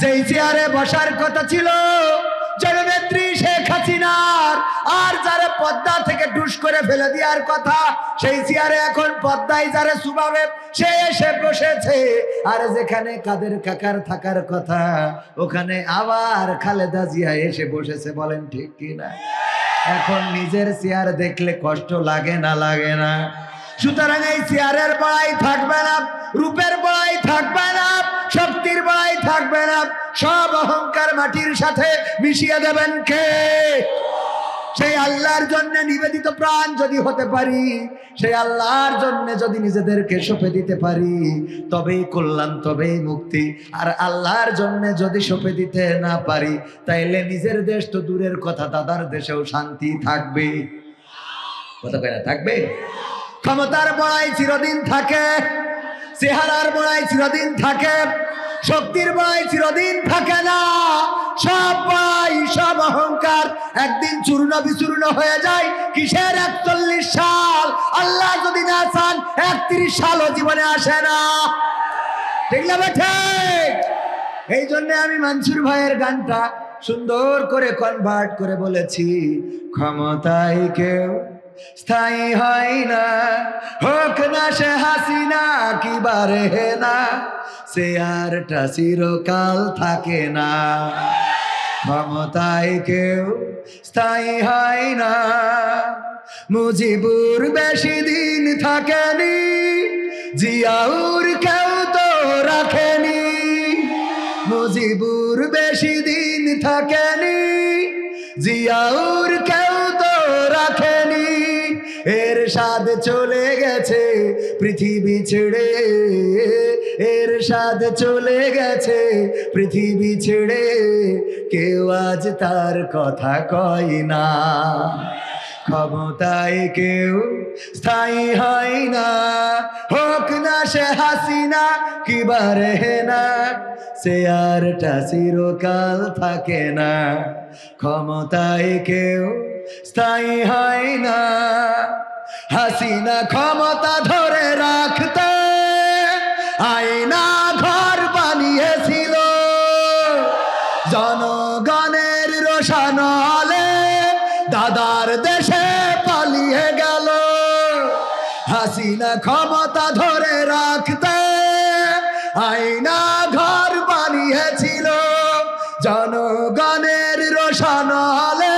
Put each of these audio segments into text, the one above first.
যেই চেয়ারে বসার কথা ছিল জননেত্রী শেখ হাসিনার, আর যারা পদ্মা থেকে টুস করে ফেলে দেওয়ার কথা, সেই চেয়ারে এখন পদ্মায় যারা সুবাবে সে এসে বসেছে। আর যেখানে কাদের কাকার থাকার কথা ওখানে আবার খালেদা জিয়া এসে বসেছে। বলেন ঠিক কিনা? এখন নিজের চেয়ার দেখলে কষ্ট লাগে না? লাগে না? সুতরাং এই চেয়ারের বড়াই থাকবে না, রূপের বড়াই থাকবে না, শক্তির বড়াই থাকবে না, সব অহংকার মাটির সাথে মিশিয়ে দেবেন কে? সেই আল্লাহর জন্য নিবেদিত প্রাণ যদি হতে পারি, সেই আল্লাহর জন্য যদি নিজেদেরকে সঁপে দিতে পারি, তবেই কল্যাণ, তবেই মুক্তি। আর আল্লাহর জন্য যদি সঁপে দিতে না পারি, তাইলে নিজের দেশ তো দূরের কথা, দাদার দেশেও শান্তি থাকবে? কথা কয় না? থাকবে? ক্ষমতার বড়াই চিরদিন থাকে, চেহারার বড়াই চিরদিন থাকে, শক্তির বড়াই চিরদিন থাকে না। সব বড়াই, সব অহংকার একদিন চূর্ণ বিচূর্ণ হয়ে যায়। কিসের 41 সাল? আল্লাহ যদি না চান 31 সালও জীবনে আসে না। ঠিক না ঠিক? এই জন্য আমি মনসুর ভাইয়ের গানটা সুন্দর করে কনভার্ট করে বলেছি, ক্ষমতায় কেউ স্থায়ী হয় না, হোক না সে হাসিনা কি বারে না, সে আরটা চিরকাল থাকে না। ক্ষমতায় কেউ স্থায়ী হয় না, মুজিবুর বেশি দিন থাকেনি, জিয়াউর কেউ তো রাখেনি। মুজিবুর বেশি দিন থাকেনি, জিয়াউর কেউ তো রাখেনি। এরশাদ চলে গেছে পৃথিবী ছেড়ে, এরশাদ চলে গেছে পৃথিবী ছেড়ে, কেউ আজ তার কথা কয় না। ক্ষমতায় কেউ স্থায়ী হয় না, হোক না সে হাসিনা কি বারে না, সে আরটা চিরকাল থাকে না। ক্ষমতায় কেউ স্থায়ী হয় না। হাসিনা ক্ষমতা ধরে রাখতে আয়না ঘর বানিয়েছিল, জনগণের রোশানলে দাদার দেশে পালিয়ে গেল। হাসিনা ক্ষমতা ধরে রাখতে আয়না ঘর বানিয়েছিল, জনগণের রোশানলে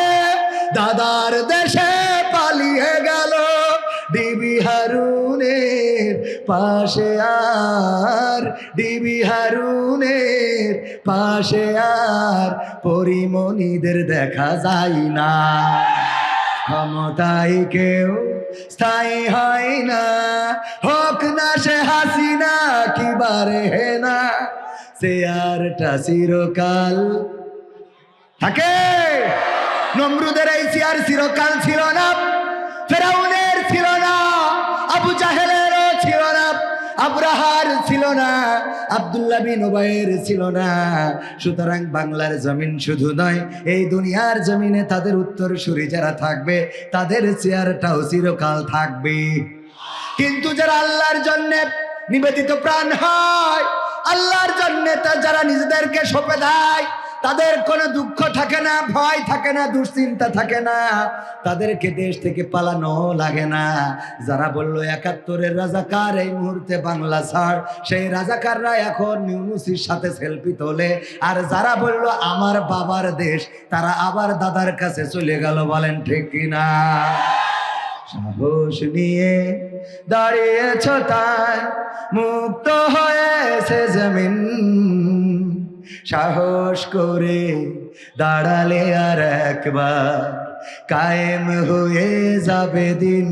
দাদার দেশে পালিয়ে গেল। ডিবি হারুনের পাশে আর, ডিবি হারুনের পাশে আর পরিমণিদের দেখা যায় না। ক্ষমতায় কেউ স্থায়ী হয় না, হোক না সে হাসিনা কি বারে না, সে আরটা চিরকাল থাকে। নমরুদের এই চেয়ার চিরকাল ছিল না, ফেরাউনের ছিল না, আবু জাহেলেরও ছিল না, আব্রাহার ছিল না, আব্দুল্লাহ বিন উবাইয়ের ছিল না। সুতরাং বাংলার জমিন শুধু নয়, এই দুনিয়ার জমিনে তাদের উত্তরসূরি যারা থাকবে তাদের চেয়ারটাও চিরকাল থাকবে। কিন্তু যারা আল্লাহর জন্য নিবেদিত প্রাণ হয়, আল্লাহর জন্য যারা নিজেদেরকে সঁপে দেয়, তাদের কোনো দুঃখ থাকে না, ভয় থাকে না, দুশ্চিন্তা থাকে না, তাদেরকে দেশ থেকে পালানো লাগে না। যারা বলল 71-এর রাজাকার এই মুহূর্তে বাংলা ছাড়, সেই রাজাকাররা এখন ইউনূসের সাথে সেলফি তোলে। আর যারা বলল আমার বাবার দেশ, তারা আবার দাদার কাছে চলে গেল। বলেন ঠিক কিনা? সাহস নিয়ে দাঁড়িয়েছ তাই মুক্ত হয়েছে জমিন, সাহস করে দাঁড়ালে আর একবার কায়েম হয়ে যাবে দিন।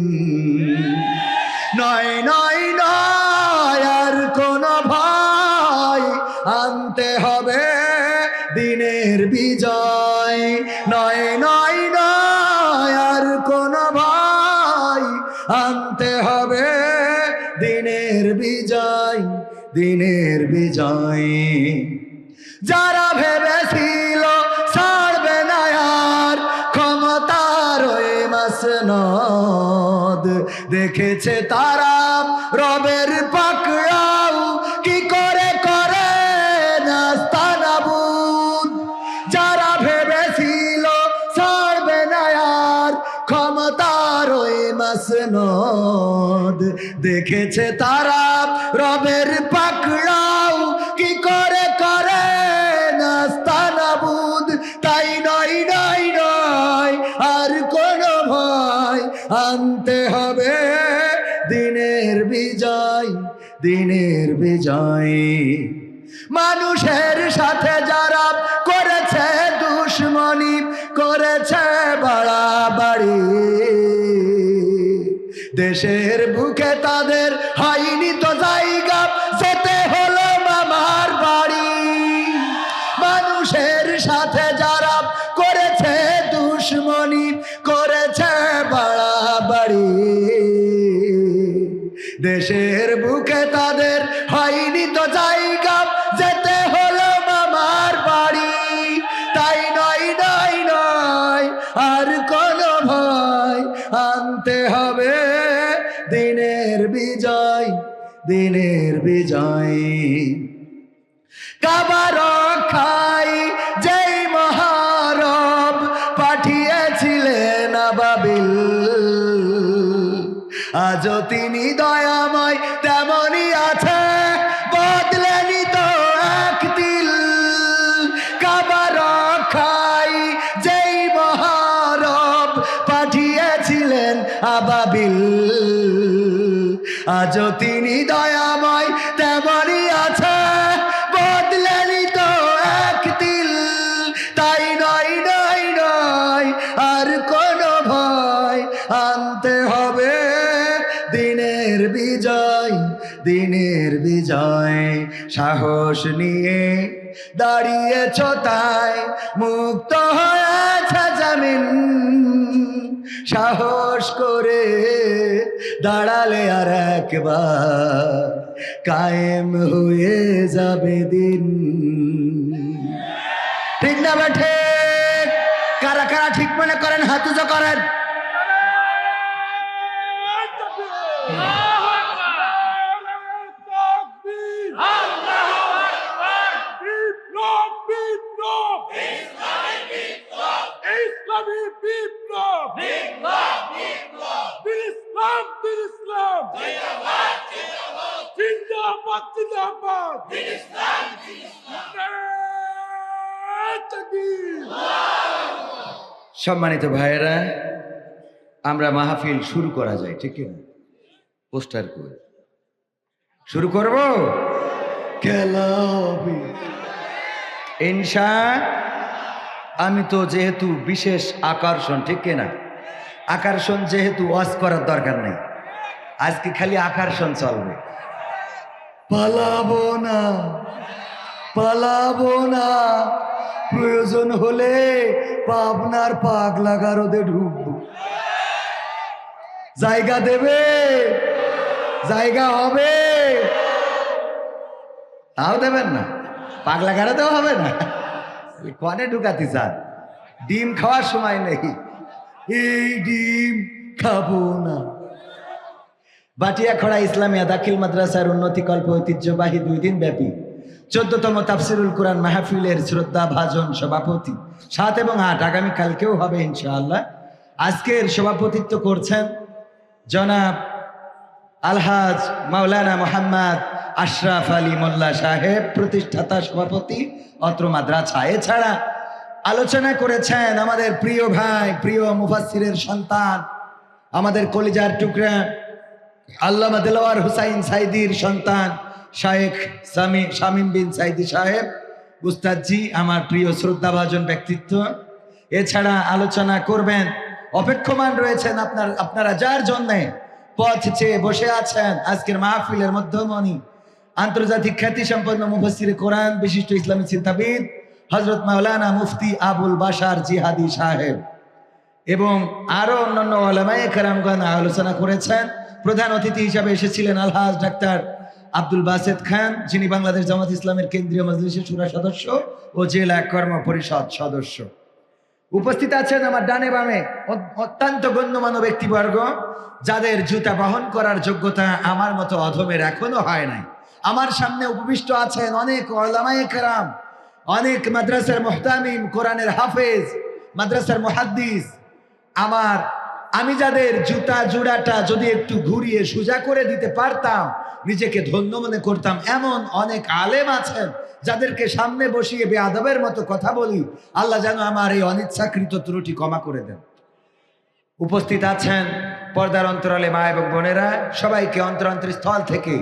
নয় নয় নয় আর কোনো ভয়, আনতে হবে দিনের বিজয়। নয় নয় নয় আর কোনো ভয়, আনতে হবে দিনের বিজয়, দিনের বিজয়। যারা ভেবেছিল ছাড়বে না আর ক্ষমতার ওই মাসনদ, দেখেছে তারা রবের পাকড়াও কি করে করে নাস্তানাবুদ। মসনদ দেখেছে তারা রবের পাকড়াও কি করে করে নাস্তানাবুদ তাই নয় নয় নয় আর কোন ভয় আনতে হবে দিনের বিজয় দিনের বিজয় মানুষের সাথে যারা করেছে দুশ্মনী করেছে বাড়াবাড়ি দেশের বুকে তাদের হয়নি তো জায়গা যেতে হলো মামার বাড়ি মানুষের সাথে যারা করেছে দুশ্মনী করেছে বাড়াবাড়ি দেশের বুকে তাদের হয়নি তো জায়গা যেতে হলো মামার বাড়ি তাই নয় নয় নয় আর কোন ভয় আনতে হবে দিনের বিজয় দিনের বিজয় কাবা রক্ষায় যেই মহারব পাঠিয়েছিলেন আবাবিল আজও তিনি দয়াময় তেমনই আছে বদলেনি তো এক দিল কাবা রক্ষায় যেই মহারব পাঠিয়েছিলেন আবাবিল আজও তিনি দয়াময় তেমনই আছে বদলেনি তো এক দিল তাই নয় নয় নয় আর কোন ভয় আনতে হবে দিনের বিজয় দিনের বিজয় সাহস নিয়ে দাঁড়িয়েছ তাই মুক্ত হয়েছে জমিন সাহস করে দাঁড়ালে আর একবার কায়েম হয়ে যাবে দিন ঠিক না বেঠে কারা কারা ঠিক মনে করেন হাত উঁচু করেন সম্মানিত ভাইয়েরা আমরা মাহফিল শুরু করা যায় ঠিক না পোস্টার করে শুরু করব খেলা হবে ইনশা আমি তো যেহেতু বিশেষ আকর্ষণ ঠিক না আকর্ষণ যেহেতু ওয়াজ করার দরকার নেই আজকে খালি আকর্ষণ চলবে পালাবো না প্রয়োজন হলে পাবনার পাগলা গারদে ঢুকবো জায়গা দেবে জায়গা হবে তাও দেবেন না পাগলা গারদেও হবে না কনে ঢুকাতে চান ডিম খাওয়ার সময় নেই এই ডিম খাবো না বাটিয়াখড়া ইসলামিয়া দাখিল মাদ্রাসার উন্নতিকল্প ঐতিহ্যবাহী 2 দিন ব্যাপী 14তম তাফসিরুল কোরআন মাহফিলের শ্রদ্ধা ভাজন সভাপতি 7 এবং 8 আগামীকালকেও হবে ইনশাআল্লাহ আজকের সভাপতিত্ব করছেন জনাব আলহাজ মাওলানা মোহাম্মদ আশরাফ আলী মোল্লা সাহেব প্রতিষ্ঠাতা সভাপতি অত্র মাদ্রাসা এছাড়া আলোচনা করেছেন আমাদের প্রিয় ভাই প্রিয় মুফাসসিরের সন্তান আমাদের কলিজার টুকরা আল্লামা দেলোয়ার হুসাইন সাইদির সন্তান শায়েখ শামীম বিন সাইদি সাহেব উস্তাদজি আমার প্রিয় শ্রদ্ধাভাজন ব্যক্তিত্ব এছাড়া আলোচনা করবেন অপেক্ষমান রয়েছেন আপনারা যার জন্যে পথ চেয়ে বসে আছেন আজকের মাহফিলের মধ্যমণি আন্তর্জাতিক খ্যাতি সম্পন্ন মুফাসসিরে কোরআন বিশিষ্ট ইসলামী চিন্তাবিদ হযরত মাওলানা মুফতি আবুল বাশার জিহাদি সাহেব এবং আরো অন্যান্য উলামায়ে কেরামগণ আলোচনা করেছেন প্রধান অতিথি হিসেবে এসেছিলেন আলহাজ ডাক্তার আব্দুল বাসেত খান যিনি বাংলাদেশ জামাত ইসলামের কেন্দ্রীয় মজলিসের শুরা সদস্য ও জেলা কর্ম পরিষদ সদস্য উপস্থিত আছেন আমার ডানে বামে অত্যন্ত গণ্যমান্য ব্যক্তিবর্গ যাদের জুতা বহন করার যোগ্যতা আমার মতো অধমের এখনো হয় নাই আমার সামনে উপবিষ্ট আছেন অনেক উলামায়ে কেরাম অনেক মাদ্রাসার মুহতামিম কোরআনের হাফেজ মাদ্রাসার মুহাদ্দিস আমার আমি যাদের জুতা জোড়াটা যদি একটু ঘুরিয়ে সোজা করে দিতে পারতাম নিজেকে ধন্য মনে করতাম। এমন অনেক আলেম আছেন যাদেরকে সামনে বসিয়ে বেআদবের মতো কথা বলি, আল্লাহ যেন আমার এই অনিচ্ছাকৃত ত্রুটি ক্ষমা করে দেন। উপস্থিত আছেন পর্দার অন্তরালে মা এবং বোনেরা, সবাইকে অন্তরস্থল থেকে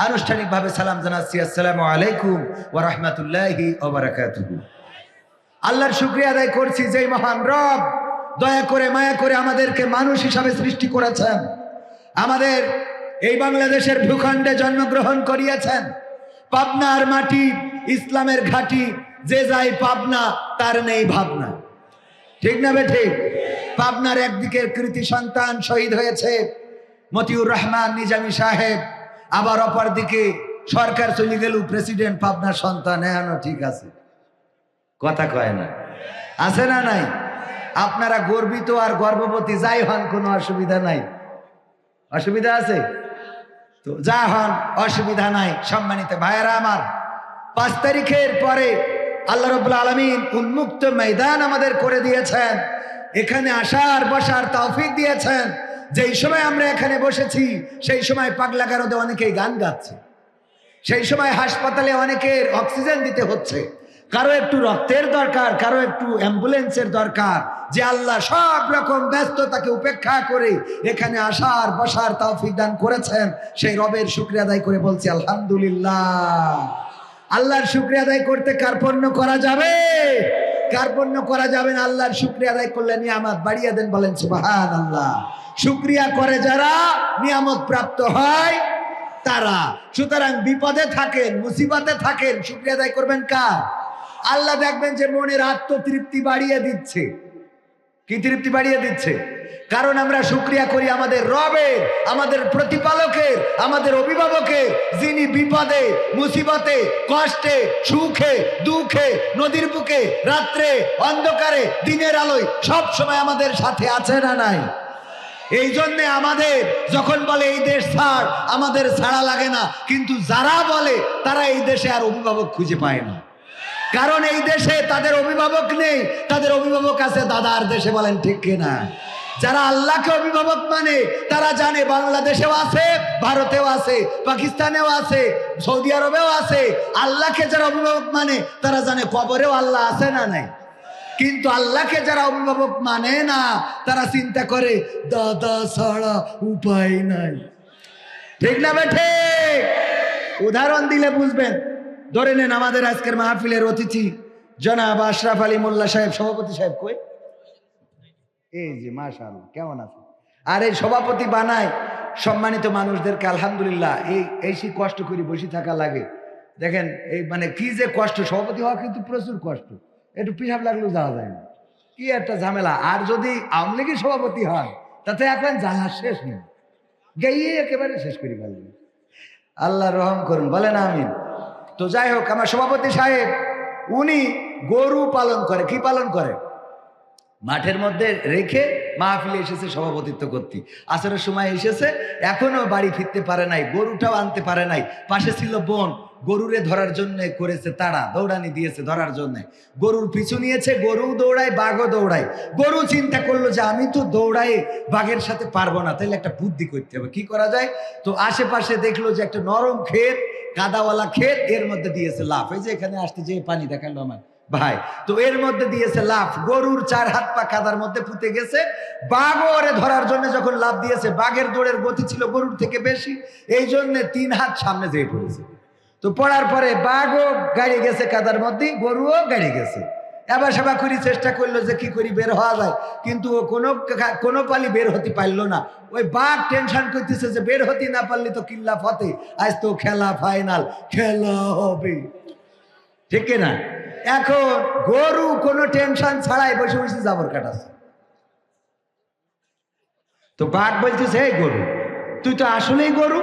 আনুষ্ঠানিকভাবে সালাম জানাচ্ছি, আসসালামু আলাইকুম ওয়া রাহমাতুল্লাহি ওয়া বারাকাতুহু। আল্লাহর শুকরিয়া আদায় করছি যে মহান রব দয়া করে মায়া করে আমাদেরকে মানুষ হিসাবে সৃষ্টি করেছেন, আমাদের এই বাংলাদেশের ভূখণ্ডে জন্মগ্রহণ করিয়েছেন। পাবনার মাটি ইসলামের ঘাঁটি, যে যায় পাবনা তার নেই ভাবনা, ঠিক না বে ঠিক? পাবনার একদিকে কৃতি সন্তান শহীদ হয়েছে মতিউর রহমান নিজামী সাহেব, আবার অপর দিকে সরকার চলে গেল, প্রেসিডেন্ট পাবনার সন্তান। এখনো ঠিক আছে, কথা কয় না, আছে না নাই? আপনারা গর্বিত আর গর্ভবতী যাই হন, কোনো অসুবিধা নাই। অসুবিধা আছে তো যা হন, অসুবিধা নাই। সম্মানিত ভাইয়েরা আমার, 5 তারিখের পরে আল্লাহ রাব্বুল আলামিন উন্মুক্ত ময়দান আমাদের করে দিয়েছেন, এখানে আসার বসার তৌফিক দিয়েছেন। যেই সময় আমরা এখানে বসেছি সেই সময় পাগলা গারদে অনেকেই গান গাচ্ছে, সেই সময় হাসপাতালে অনেকের অক্সিজেন দিতে হচ্ছে, কারো একটু রক্তের দরকার, কারো একটু অ্যাম্বুলেন্সের দরকার। যে আল্লাহ সব রকম ব্যস্ততাকে উপেক্ষা করে এখানে আসার বসার তৌফিক দান করেছেন, সেই রবের শুকরিয়া আদায় করে বলছি আলহামদুলিল্লাহ। আল্লাহর শুকরিয়া আদায় করতে কার্পণ্য করা যাবে? কার্পণ্য করা যাবে না। আল্লাহর শুকরিয়া আদায় করলে নিয়ামত বাড়িয়ে দেন, বলেন সুবহানাল্লাহ। শুকরিয়া করে যারা নিয়ামত প্রাপ্ত হয় তারা। সুতরাং বিপদে থাকেন, মুসিবতে থাকেন, শুকরিয়া আদায় করবেন কার? আল্লাহ দেখবেন যে মনের আত্মতৃপ্তি বাড়িয়ে দিচ্ছে। কি তৃপ্তি বাড়িয়ে দিচ্ছে? কারণ আমরা শুকরিয়া করি আমাদের রবের, আমাদের প্রতিপালকের, আমাদের অভিভাবকের, যিনি বিপদে মুসিবতে কষ্টে সুখে দুঃখে নদীর বুকে রাত্রে অন্ধকারে দিনের আলোয় সব সময় আমাদের সাথে আছে না নাই? এই জন্যে আমাদের যখন বলে এই দেশ ছাড়, আমাদের ছাড়া লাগে না, কিন্তু যারা বলে তারা এই দেশে আর অভিভাবক খুঁজে পায় না। কারণ এই দেশে তাদের অভিভাবক নেই, তাদের অভিভাবক আছে দাদার দেশে, বলেন ঠিক কিনা? যারা আল্লাহকে অভিভাবক মানে তারা জানে বাংলাদেশেও আছে, ভারতেও আছে, পাকিস্তানেও আছে, সৌদি আরবেও আছে। আল্লাহকে যারা অভিভাবক মানে তারা জানে কবরেও আল্লাহ আছে না নাই। কিন্তু আল্লাহকে যারা অভিভাবক মানে না তারা চিন্তা করে দাদা ছাড়া উপায় নাই, ঠিক না বেঠে? উদাহরণ দিলে বুঝবেন। ধরে নেন আমাদের আজকের মাহফিলের অতিথি জনাব আশরাফ আলী মোল্লা সাহেব, সভাপতি সাহেব কই? এই যে মাশাআল্লাহ, কেমন আছে? আর এই সভাপতি বানায় সম্মানিত মানুষদেরকে। আলহামদুলিল্লাহ, এই সেই কষ্ট করে বসে থাকা লাগে। দেখেন এই মানে কি যে কষ্ট, সভাপতি হওয়া কিন্তু প্রচুর কষ্ট, একটু পিসাব লাগলেও যাওয়া যায় না, কি একটা ঝামেলা। আর যদি আওয়ামী লীগের সভাপতি হয় তাতে এখন জ্বালা শেষ নেই, গিয়ে একেবারে শেষ করে ফেলবে। আল্লাহ রহম করুন, বলেন আমিন। তো যাই হোক, আমার সভাপতি সাহেব উনি গরু পালন করে। কি পালন করে? মাঠের মধ্যে রেখে মাহফিলে এসেছে সভাপতিত্ব করতে। আসরের সময় এসেছে, এখনো বাড়ি ফিরতে পারে নাই, গরুটাও আনতে পারে নাই। পাশে ছিল বোন, গরুরে ধরার জন্য করেছে তাড়া, দৌড়ানি দিয়েছে ধরার জন্য। গরুর পিছু নিয়েছে, গরু দৌড়ায়, বাঘও দৌড়ায়। গরু চিন্তা করলো যে আমি তো দৌড়ায় বাঘের সাথে পারবো না, তাহলে একটা বুদ্ধি করতে হবে, কি করা যায়? তো আশেপাশে দেখলো যে একটা নরম ক্ষেত, কাদাওয়ালা ক্ষেত, এর মধ্যে দিয়েছে লাফ। এই যে এখানে আসতে যে পানি দেখালো আমার ভাই, তো এর মধ্যে দিয়েছে লাফ। গরুর 4 হাত পা কাদার মধ্যে পুঁতে গেছে। বাঘ ওরে ধরার জন্য যখন লাফ দিয়েছে, বাঘের দৌড়ের গতি ছিল গরুর থেকে বেশি, এই জন্য 3 হাত সামনে যেয়ে পড়েছে। তো পড়ার পরে বাঘও গাড়ি গেছে কাদার মধ্যে, গরুও গাড়ি গেছে। এবার সেবা করি চেষ্টা করলো যে কি করি বের হওয়া যায়, কিন্তু ও কোনো পালি বের হতে পারলো না। ওই বাঘ টেনশন করতেছে যে বের হতে না পারলে তো কিল্লা ফতে, আজ তো খেলা ফাইনাল, খেলা হবে, ঠিক না? এখন গরু কোনো টেনশন ছাড়াই বসে বসে জাবর কাটাচ্ছে। তো বাঘ বলতেছে, এই গরু তুই তো আসলেই গরু।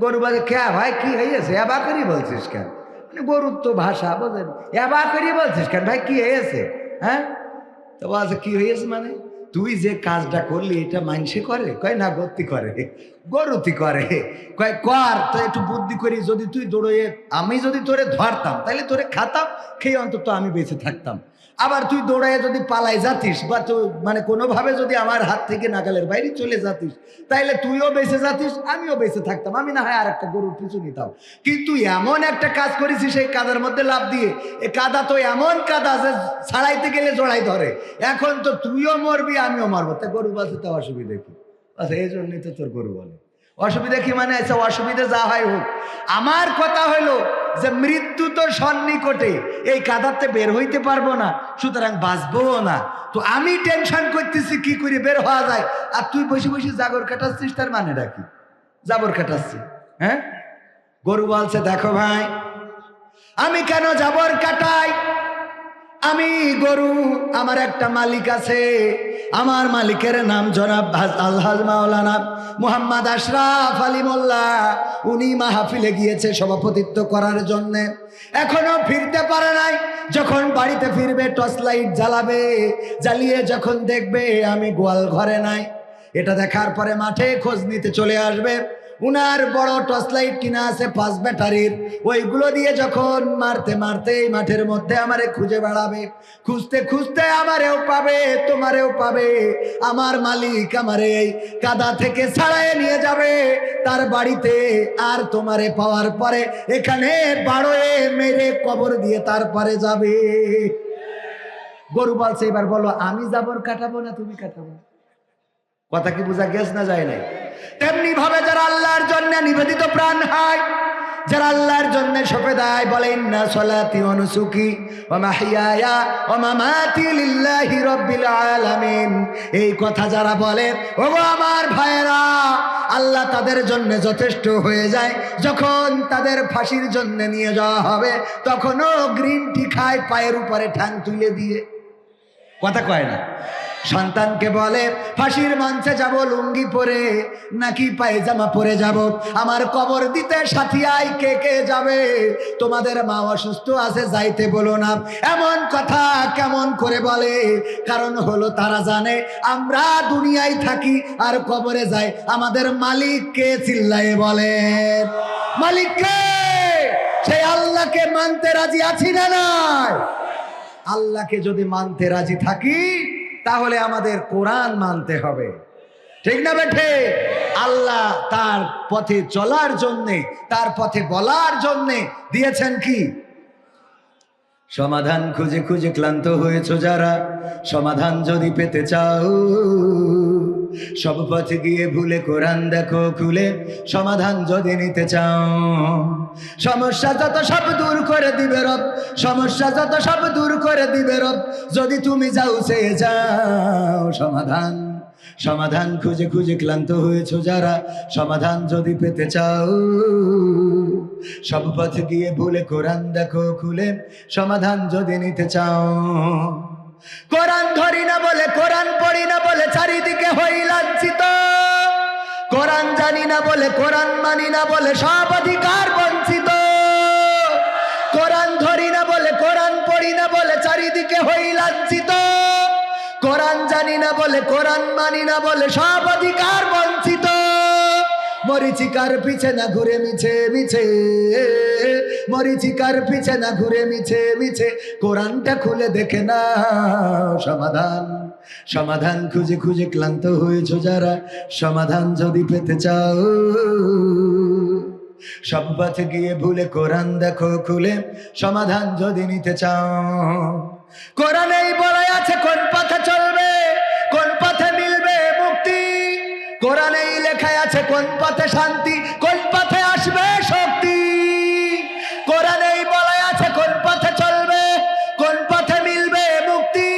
গরু বলে, কে ভাই কি হয়েছে, এবা করি বলছিস কেন? মানে গরুর তো ভাষা বোঝেন, এবা করি বলছিস কেন ভাই, কি হয়েছে? হ্যাঁ, তো বলছে কি হয়েছে মানে, তুই যে কাজটা করলি এটা মানুষে করে? কয় না, গতি করে, গরুতি করে। কয় কর তো, একটু বুদ্ধি করি, যদি তুই দৌড়ে আমি যদি তোরে ধরতাম তাহলে তোরে খাতাম, খেয়ে অন্তত আমি বেঁচে থাকতাম। আবার তুই দৌড়ায় যদি পালাই যাতিস বা তুই মানে কোনোভাবে যদি আমার হাত থেকে নাগালের বাইরে চলে যাতিস, তাইলে তুইও বেঁচে যাতিস, আমিও বেঁচে থাকতাম, আমি না হয় আর একটা গরুর পিছু নিতাম। কিন্তু এমন একটা কাজ করেছিস সেই কাদার মধ্যে লাফ দিয়ে, এ কাদা তো এমন কাদা যে ছাড়াইতে গেলে জড়াই ধরে, এখন তো তুইও মরবি আমিও মরবো, তা গরু বাঁচতে অসুবিধা কি? আচ্ছা, এই জন্যই তো তোর গরু বলে। অসুবিধা কি মানে? আচ্ছা, অসুবিধা যা হয় হোক, আমার কথা হলো যে মৃত্যু তো সন্নিকটে, এই কাদাতে বের হইতে পারবো না, সুতরাং বাঁচবো না। তো আমি টেনশন করতেছি কি করে বের হওয়া যায়, আর তুই বসে বসে জাগর কাটাচ্ছিস, তার মানে ডাকি জাবর কাটাচ্ছি। হ্যাঁ, গরু বলছে দেখো ভাই, আমি কেন জাবর কাটাই? আমি গরু, আমার একটা মালিক আছে, আমার মালিকের নাম জনাব আলহাজ মাওলানা মুহাম্মদ আশরাফ আলী মোল্লা। উনি মাহফিলে গিয়েছে সভাপতিত্ব করার জন্য, এখনো ফিরতে পারে নাই। যখন বাড়িতে ফিরবে টর্চ লাইট জ্বালাবে, জ্বালিয়ে যখন দেখবে আমি গোয়াল ঘরে নাই, এটা দেখার পরে মাঠে খোঁজ নিতে চলে আসবে। উনার বড় টর্চ লাইট কিনা আছে 5 ব্যাটারির, ওইগুলো দিয়ে যখন মারতে মারতে এই মাঠের মধ্যে আমারে খুঁজে বেড়াবে, খুঁজতে খুঁজতে আমারেও পাবে, তোমারেও পাবে। আমার মালিক আমারে এই কাদা থেকে ছাড়াইয়ে নিয়ে যাবে তার বাড়িতে, আর তোমারে পাওয়ার পরে এখানে বাড়োয়ে মেরে কবর দিয়ে তারপরে যাবে। গরু বলছে এবার বলো, আমি জাবর কাটাবো না তুমি কাটাবো? কথা কি বোঝা গেছ না যায় নাই? তেমনি ভাবে যারা আল্লাহর জন্য নিবেদিত প্রাণ হয়, যারা আল্লাহর জন্য সঁপে দেয়, বলে ইন্না সলাতি ওয়া নুসুকি ওয়া মাহইয়ায়া ওয়া মামাতি লিল্লাহি রাব্বিল আলামিন, এই কথা যারা বলে, ওগো আমার ভাইয়েরা, আল্লাহ তাদের জন্য যথেষ্ট হয়ে যায়। যখন তাদের ফাঁসির জন্য নিয়ে যাওয়া হবে, তখনও গ্রিন টি খায় পায়ের উপরে ঠ্যাং তুলে দিয়ে। কথা কয় না? সন্তানকে বলে ফাঁসির মঞ্চে যাব লুঙ্গি পরে নাকি পায়জামা পরে যাব, আমার কবর দিতে সাথী আই কে কে যাবে? তোমাদের মা অসুস্থ আছে, যাইতে বলো না। এমন কথা কেমন করে বলে? কারণ হলো তারা জানে আমরা দুনিয়ায় থাকি আর কবরে যাই আমাদের মালিককে। চিল্লায়ে বলেন মালিককে। সেই আল্লাহকে মানতে রাজি আছি না নাই? আল্লাহকে যদি মানতে রাজি থাকি, তাহলে আমাদের কোরআন মানতে হবে, ঠিক না বেঠে? আল্লাহ তার পথে চলার জন্যে, তার পথে বলার জন্যে দিয়েছেন কি? সমাধান খুঁজে খুঁজে ক্লান্ত হয়েছো যারা, সমাধান যদি পেতে চাও, সব পথে গিয়ে ভুলে কোরআন দেখো খুলে, সমাধান যদি নিতে চাও। সমস্যা যত সব দূর করে দিবে রব, সমস্যা যত সব দূর করে দিবে রব, যদি তুমি যাও চেয়ে যাও সমাধান। সমাধান খুঁজে খুঁজে ক্লান্ত হয়েছো যারা, সমাধান যদি পেতে চাও, সব পথে গিয়ে ভুলে কোরআন দেখো খুলে, সমাধান যদি নিতে চাও। কোরআন ধরি না বলে, কোরআন পড়ি না বলে চারিদিকে হই লাঞ্ছিত, কোরআন জানি না বলে, কোরআন মানি না বলে সব অধিকার বঞ্চিত। কোরআন ধরি না বলে, কোরআন পড়ি না বলে চারিদিকে হই লাঞ্ছিত, কোরআন জানি না বলে, কোরআন মানি না বলে সব অধিকার বঞ্চিত। মরিচিকার পিছে না ঘুরে মিছে মিছে, মরিচিকার পিছে না ঘুরে মিছে মিছে, কোরআনটা খুলে দেখে না সমাধান। সমাধান খুঁজে খুঁজে ক্লান্ত হয়েছো যারা, সমাধান যদি পেতে চাও, সব পথে গিয়ে ভুলে কোরআন দেখো খুলে, সমাধান যদি নিতে চাও। কোরআনেই বলা আছে কোন পথে চলবে, কোন পথে মিলবে মুক্তি, কোরআনেই লেখা আছে কোন পথে শান্তি, কোন পথে আসবে শক্তি। কোরআনেই বলা আছে কোন পথে চলবে, কোন পথে মিলবে মুক্তি,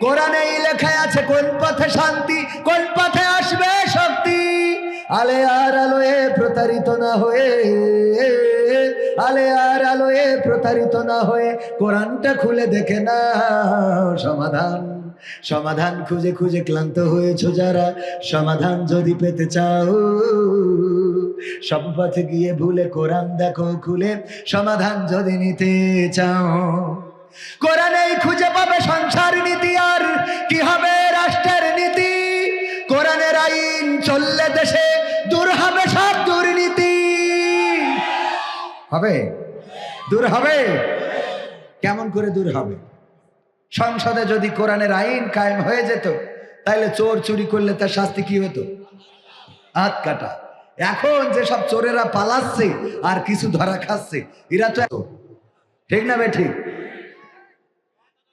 কোরআনেই লেখা আছে কোন পথে শান্তি, কোন পথে আসবে শক্তি। আলে আর আলোয় প্রতারিত না হয়ে, আলে আর আলোয় প্রতারিত না হয়ে, কোরআনটা খুলে দেখে না সমাধান। সমাধান খুঁজে খুঁজে ক্লান্ত হয়েছো যারা, সমাধান যদি পেতে চাও, সব পথে গিয়ে ভুলে কোরআন দেখো খুলে, সমাধান যদি নিতে চাও। কোরআনেই খুঁজে পাবে সংসার নীতি, আর কি হবে রাষ্ট্রের নীতি। কোরআনের আইন চললে দেশে দূর হবে সব দুর্নীতি। হবে? দূর হবে? কেমন করে দূর হবে? সংসদে যদি কোরআনের আইন কায়েম হয়ে যেত, তাহলে চোর চুরি করলে তার শাস্তি কি হতো? হাত কাটা। এখন যে সব চোরেরা পালাচ্ছে আর কিছু ধরা খাচ্ছে, এরা তো ঠিক না ঠিক?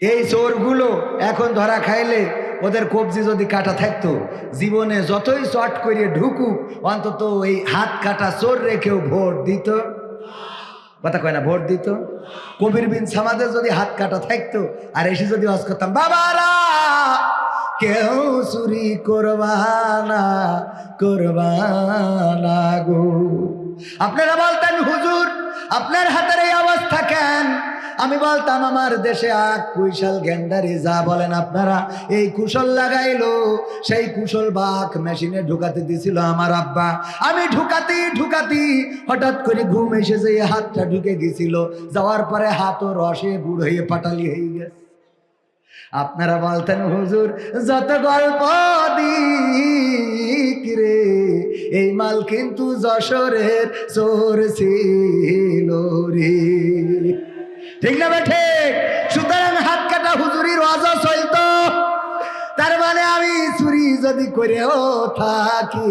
এই চোরগুলো এখন ধরা খাইলে ওদের কবজি যদি কাটা থাকতো, জীবনে যতই চট করিয়ে ঢুকুক, অন্তত এই হাত কাটা চোর রেখেও ভোট দিত। কথা কয় না, ভোট দিত। কবির বিন সামাদের যদি হাত কাটা থাকতো আর এসে যদি ওয়াজ করতাম, বাবারা কেউ চুরি করবানা করবানা গো, আপনারা বলতেন হুজুর আপনার হাতের এই অবস্থা কেন? আমি বলতাম আমার দেশে আখ কুশল গেন্ডারি যা বলেন আপনারা, এই কুশল লাগাইলো, সেই কুশল বাক মেশিনে ঢুকাতে দিছিল আমার আব্বা। আমি ঢুকাতি হঠাৎ করে ঘুম এসে যে হাতটা ঢুকে গেছিল, যাওয়ার পরে হাতও রসে গুড় হয়ে পাটালি হয়ে গেছে। আপনারা বলতেন হুজুর যত গল্প দিক রে, এই মাল কিন্তু যশোরের চোর ছিল রে। ঠিক না বেঠে? সুতরাং হাত কাটা হুজুরির ওয়াজ চলতো। তার মানে আমি চুরি যদি করেও থাকি,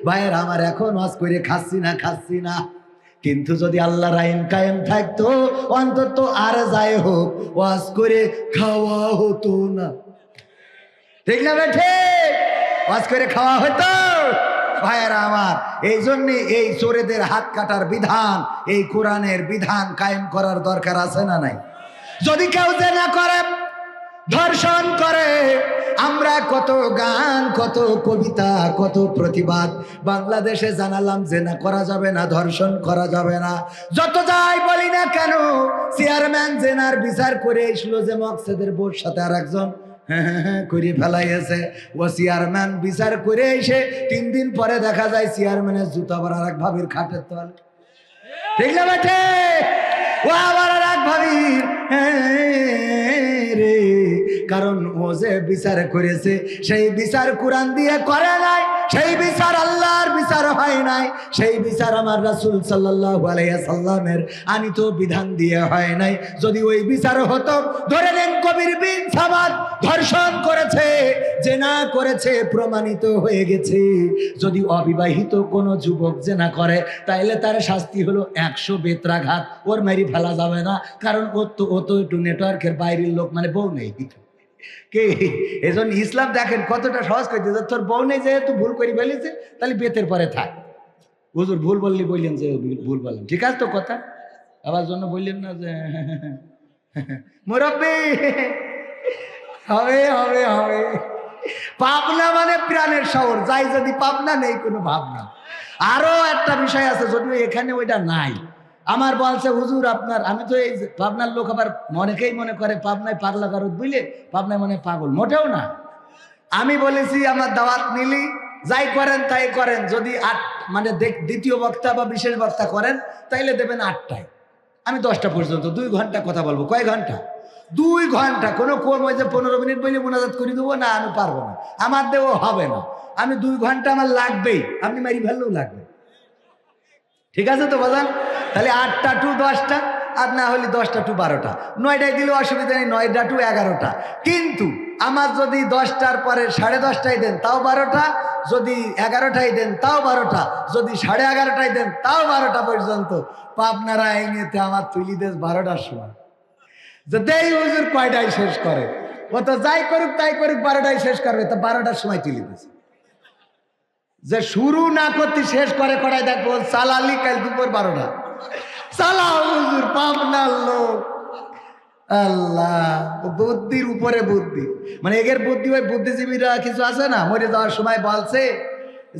ভাইয়ের আমার এখন ওয়াজ করে খাচ্ছি না, কিন্তু যদি আল্লাহর আইন কায়েম থাকতো, অন্তত আর যাই হোক ওয়াজ করে খাওয়া হতো না। ঠিক না বেঠে? ওয়াজ করে খাওয়া হতো। ভাইয়েরা আমার, এই জন্য এই চোরেদের হাত কাটার বিধান, এই কোরআনের বিধান কায়েম করার দরকার আছে না নাই? যদি কেউ জেনা করে, ধর্ষণ করে, আমরা কত গান, কত কবিতা, কত প্রতিবাদ বাংলাদেশে জানালাম, জেনা করা যাবে না, ধর্ষণ করা যাবে না। যত যাই বলি না কেন, চেয়ারম্যান জেনার বিচার করে এসলো যে মকসেদের বোর সাথে আর একজন করে ফেলাইছে, ও চেয়ারম্যান বিচার করে এসে 3 দিন পরে দেখা যায় চেয়ারম্যানের জুতা আবার আর এক ভাবির খাটের তল। ঠিক না বেঠে? ও আবার আর এক ভাবির রে, কারণ ও যে বিচার করেছে সেই বিচার কোরআন দিয়ে করে নাই, সেই বিচার আল্লাহর বিচার হয় নাই, সেই বিচার আমার রাসূল সাল্লাল্লাহু আলাইহি সাল্লামের আনিত বিধান দিয়ে হয় নাই। যদি ওই বিচার হতো, ধরে নেন কবির বিন সামাদ ধর্ষণ করেছে, জেনা করেছে, প্রমাণিত হয়ে গেছে, যদি অবিবাহিত কোনো যুবক জেনা করে, তাইলে তার শাস্তি হলো 100 বেত্রাঘাত। ওর মেরি ফেলা যাবে না, কারণ ও তো একটু নেটওয়ার্কের বাইরের লোক, মানে বউ নেই কে। এজন্য ইসলাম দেখেন কতটা সহজ করে দিয়েছে, তোর বউ নেই যেহেতু ভুল করে ফেলেছে, তাহলে বেতের পরে থাক। হুজুর ভুল বললি বললেন যে ভুল বললেন, ঠিক আছে তো কথা, আবার জন্য বললেন না যে মুরব্বি হবে হবে হবে। পাবনা মানে প্রাণের শহর, যাই যদি পাবনা নেই কোনো ভাবনা। আরো একটা বিষয় আছে, যদিও এখানে ওইটা নাই। আমার বলছে হুজুর আপনার, আমি তো এই পাবনার লোক, আবার অনেকেই মনে করে পাবনায় পাগলা গারদ বুঝলে পাবনায় মনে পাগল, মোটেও না। আমি বলেছি আমার দাওয়াত নিলি যাই করেন তাই করেন, যদি মানে দ্বিতীয় বক্তা বা বিশেষ বক্তা করেন তাইলে দেবেন 8টায়, আমি 10টা পর্যন্ত 2 ঘন্টা কথা বলবো। কয় ঘন্টা? 2 ঘন্টা। কোনো কম ওই যে 15 মিনিট বলে মোনাজাত করে দেবো না, আমি পারবো না, আমার দেবো হবে না। আমি 2 ঘন্টা আমার লাগবেই, আপনি মারি ফেললেও লাগবে। ঠিক আছে তো বাজান? তাহলে 8টা টু 10টা, আর না হলে 10টা টু 12টা, 9টায় দিলেও অসুবিধা নেই, 9টা টু 11টা। কিন্তু আমার যদি 10টার পরে 10:30টায় দেন তাও 12টা, যদি 11টায় দেন তাও 12টা, যদি 11:30টায় দেন তাও 12টা পর্যন্ত। পাবনারা আইনেতে আমার তুলি দেশ 12টার সময়, যদি এই হুজুর কয়টায় শেষ করে, ও তো যাই করুক তাই করুক 12টায় শেষ করবে, তা 12টার সময় তুলি দেশ। যে শুরু না করতে শেষ করে করাই দেখবো চালালি কাল দুপুর 12টা, চালাও হুজুর পাবনার লোক। আল্লাহ, বুদ্ধির উপরে বুদ্ধি, মানে এগের বুদ্ধি। ওই বুদ্ধিজীবীরা কিছু আছে না, মরে যাওয়ার সময় বলছে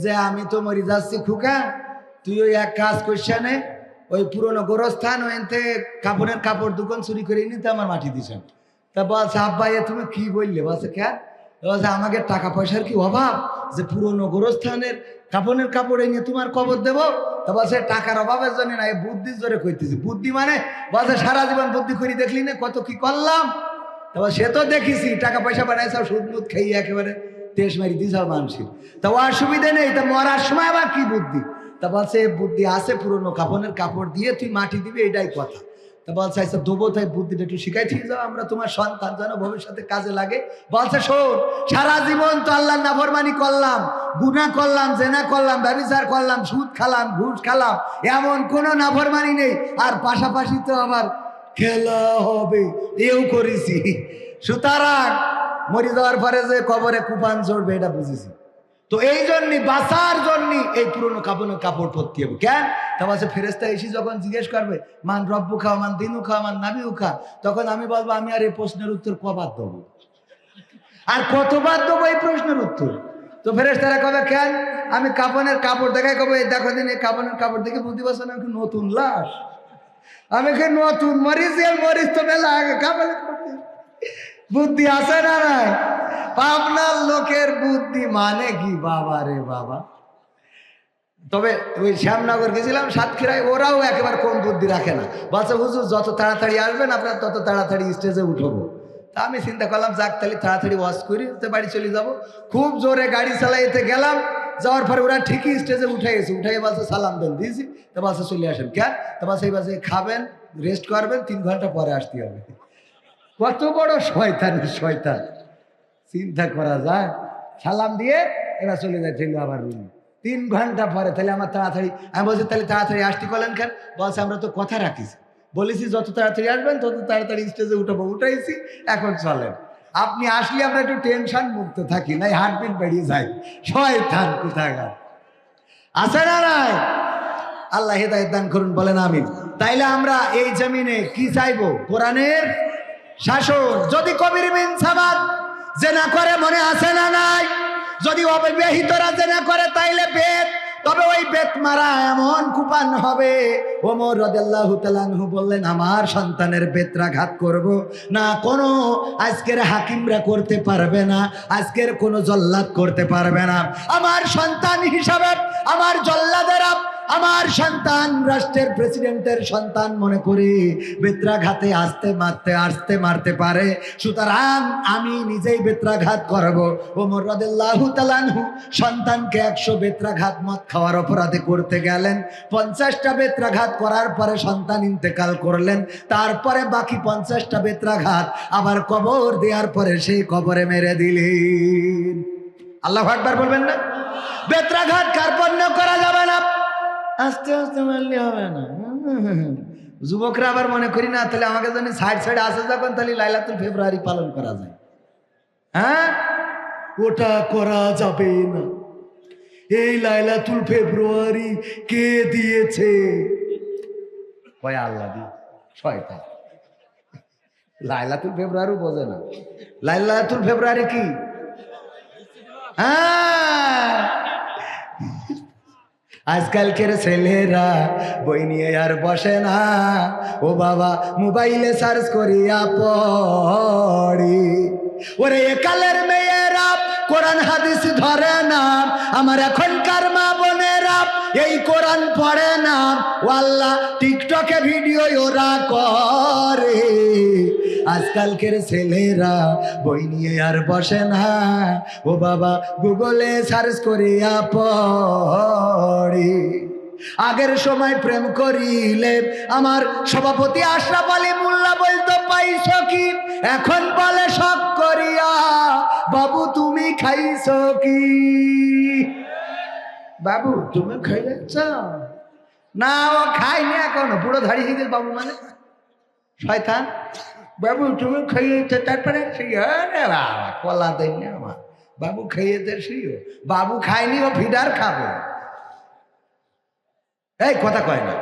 যে আমি তো মরে যাচ্ছি খুকা, তুই ওই এক কাজ করছিস নে, ওই পুরনো গোরস্থান ওইতে কাপড়ের কাপড় দোকান চুরি করে নিতে আমার মাটি দিছেন। তা বলছে আব্বা এ তুমি কি বললে? বলছে কে? বলছে আমাকে টাকা পয়সার কি অভাব যে পুরনো গোরস্থানের কাপড়ের কাপড় নিয়ে তোমার কবর দেবো? তা বলছে টাকার অভাবের জন্য না, এই বুদ্ধির জোরে কইতেছি। বুদ্ধি মানে বলছে সারা জীবন বুদ্ধি করে দেখলি না কত কি করলাম? তারপর সে তো দেখেছি টাকা পয়সা বানাইছ সুদ মুদ খেয়ে একেবারে তেস মারি দিস মানুষের, তা অসুবিধা নেই, তা মরার সময় আবার কি বুদ্ধি? তা বলছে বুদ্ধি আছে, পুরনো কাপড়ের কাপড় দিয়ে তুই মাটি দিবি, এটাই কথা। তা বলছে আচ্ছা দেবো, তাই বুদ্ধিটা একটু শিখাই দিয়ে যাও, আমরা তোমার সন্তান যেন ভবিষ্যতে কাজে লাগে। বলছে শোন, সারা জীবন তো আল্লাহর নাফরমানি করলাম, গুনাহ করলাম, জেনা করলাম, ব্যভিচার করলাম, সুদ খালাম, ঘুষ খালাম, এমন কোনো নাফরমানি নেই। আর পাশাপাশি তো আবার খেলা হবে, এও করেছি। সুতরাং মরে যাওয়ার পরে যে কবরে কুপান চড়বে এটা বুঝেছি। তো এই জন্যই বাঁচার জন্য এই পুরনো কাপড় পরতে হবে। কেন? তা বলছে ফেরেস্তা এসে যখন জিজ্ঞেস করবে মান রব্বু খা, মান দিনু খা, মান নাবিউ খা, তখন আমি বলবো আমি আর এই প্রশ্নের উত্তর কবার দেবো, আর কতবার দেবো এই প্রশ্নের উত্তর? তো ফেরেস্তারা কবে কেন? আমি কাপড়ের কাপড় দেখাই কবে দেখো দিন এই কাপড়ের কাপড় দেখে বুঝতে পারছো না আমি নতুন লাশ, আমি নতুন মরিচ, মরিচ তো মেলা আগে কাপড়ের বুদ্ধি আছে না নাই? পাবনার লোকের বুদ্ধি মানে কি বাবা রে বাবা। তবে ওই শ্যামনগর গেছিলাম সাতক্ষীরায়, ওরাও একেবারে কম বুদ্ধি রাখে না। বলছে হুজুর যত তাড়াতাড়ি আসবেন আপনার তত তাড়াতাড়ি স্টেজে উঠবো। তা আমি চিন্তা করলাম যাক তাহলে তাড়াতাড়ি ওয়াশ করি, বাড়ি চলে যাব। খুব জোরে গাড়ি চালাইতে গেলাম, যাওয়ার পরে ওরা ঠিকই স্টেজে উঠে গেছে, উঠে বলছে সালাম দেন দিয়েছি। তা বলছে চলে আসেন। কেন? তা বলছে এই বাসে খাবেন, রেস্ট করবেন, 3 ঘন্টা পরে আসতে হবে। কত বড় শয়তান শয়তান, চিন্তা করা যায়। সালাম দিয়ে এবার চলে যায় ঠেলে আবার রুমে, 3 ঘন্টা পরে। তাহলে আমার তাড়াতাড়ি, আমি বলছি তাহলে তাড়াতাড়ি আসতে করলেন কেন? বলছে আমরা তো কথা রাখিছি, বলেছি যত তাড়াতাড়ি আসবেন তত তাড়াতাড়ি স্টেজে উঠবো, উঠাইছি, এখন চলেন। আপনি আসলে আমরা একটু টেনশন মুক্ত থাকি, নাই হার্টবিট বেরিয়ে যায়। শয়তান কোথাকার, আছে না নাই? আল্লাহ হেদায়েত দান করুন, বলেন আমিন। তাইলে আমরা এই জমিনে কি চাইবো? কোরআনের শাসন। যদি কবির বিন সামাদ জেনা করে, মনে আছে না নাই? যদি অবিবাহিতরা জেনা করে তাইলে বেত, তবে ওই বেত মারা এমন কুপান হবে। ওমর রাদিয়াল্লাহু তাআলা আনহু বললেন আমার সন্তানের বেত্রাঘাত করব না, কোনো আজকের হাকিমরা করতে পারবে না, আজকের কোনো জল্লাদ করতে পারবে না। আমার সন্তান হিসাবে আমার জল্লাদেরা আমার সন্তান রাষ্ট্রের প্রেসিডেন্টের সন্তান মনে করি বেত্রাঘাতে আসতে মারতে পারে, সুতরাং আমি নিজেই বেত্রাঘাত করব। ওমর রাদিয়াল্লাহু তাআলা আনহু সন্তানকে 100 বেত্রাঘাত মদ খাওয়ার অপরাধে করতে গেলেন। 50টা বেত্রাঘাত করার পরে সন্তান ইন্তেকাল করলেন। তারপরে বাকি 50টা বেত্রাঘাত আবার কবর দেওয়ার পরে সেই কবরে মেরে দিলেন। আল্লাহু আকবার বলবেন না? বেত্রাঘাত কার্পণ্য করা যাবে না, আস্তে আস্তে মারলে হবে না। যুবকরা আবার মনে করি না তাহলে আমাকে জানি সাইড আসে যখন, তাহলে লাইলাতুল ফেব্রুয়ারি পালন করা যায়। হ্যাঁ, ওটা করা যাবে না। এই লাইলাতুল ফেব্রুয়ারি কে দিয়েছে? কয় আল্লাহ দি, শয়তান। লাইলাতুল ফেব্রুয়ারি বোঝে না। লাইলাতুল ফেব্রুয়ারি কি? হ্যাঁ, আজকালকের ছেলেরা বই নিয়ে আর বসে না, ও বাবা মোবাইলে সার্চ করিয়া পড়ি। ওরে একালের মেয়েরা কোরআন হাদিস ধরে না, আমার এখনকার মা বোনেরা এই কোরআন পড়ে না। ও আল্লাহ, টিকটকে ভিডিও ওরা করে। আজকালকের ছেলেরা বই নিয়ে আর বসে না, ও বাবা গুগলে সার্চ করিয়া পড়ি। আগের সময় প্রেম করিলে আমার সভাপতি আশরাফ আলী মোল্লা বলতো পাইছ কি, এখন বলে শখ করিয়া বাবু তুমি খাইছ কি? বাবু তুমি খাইছ না? ও খাইনি এখনো, বুড়ো ধাড়ি হয়ে গেছে বাবু মানে শয়তান। বাবু তুমি খাইয়েছে, তারপরে বাবা কলা দেন না আমার, বাবু খাইয়েছে শুইও। বাবু খায়নি, ও ফিডার খাবে। এই কথা কয় না।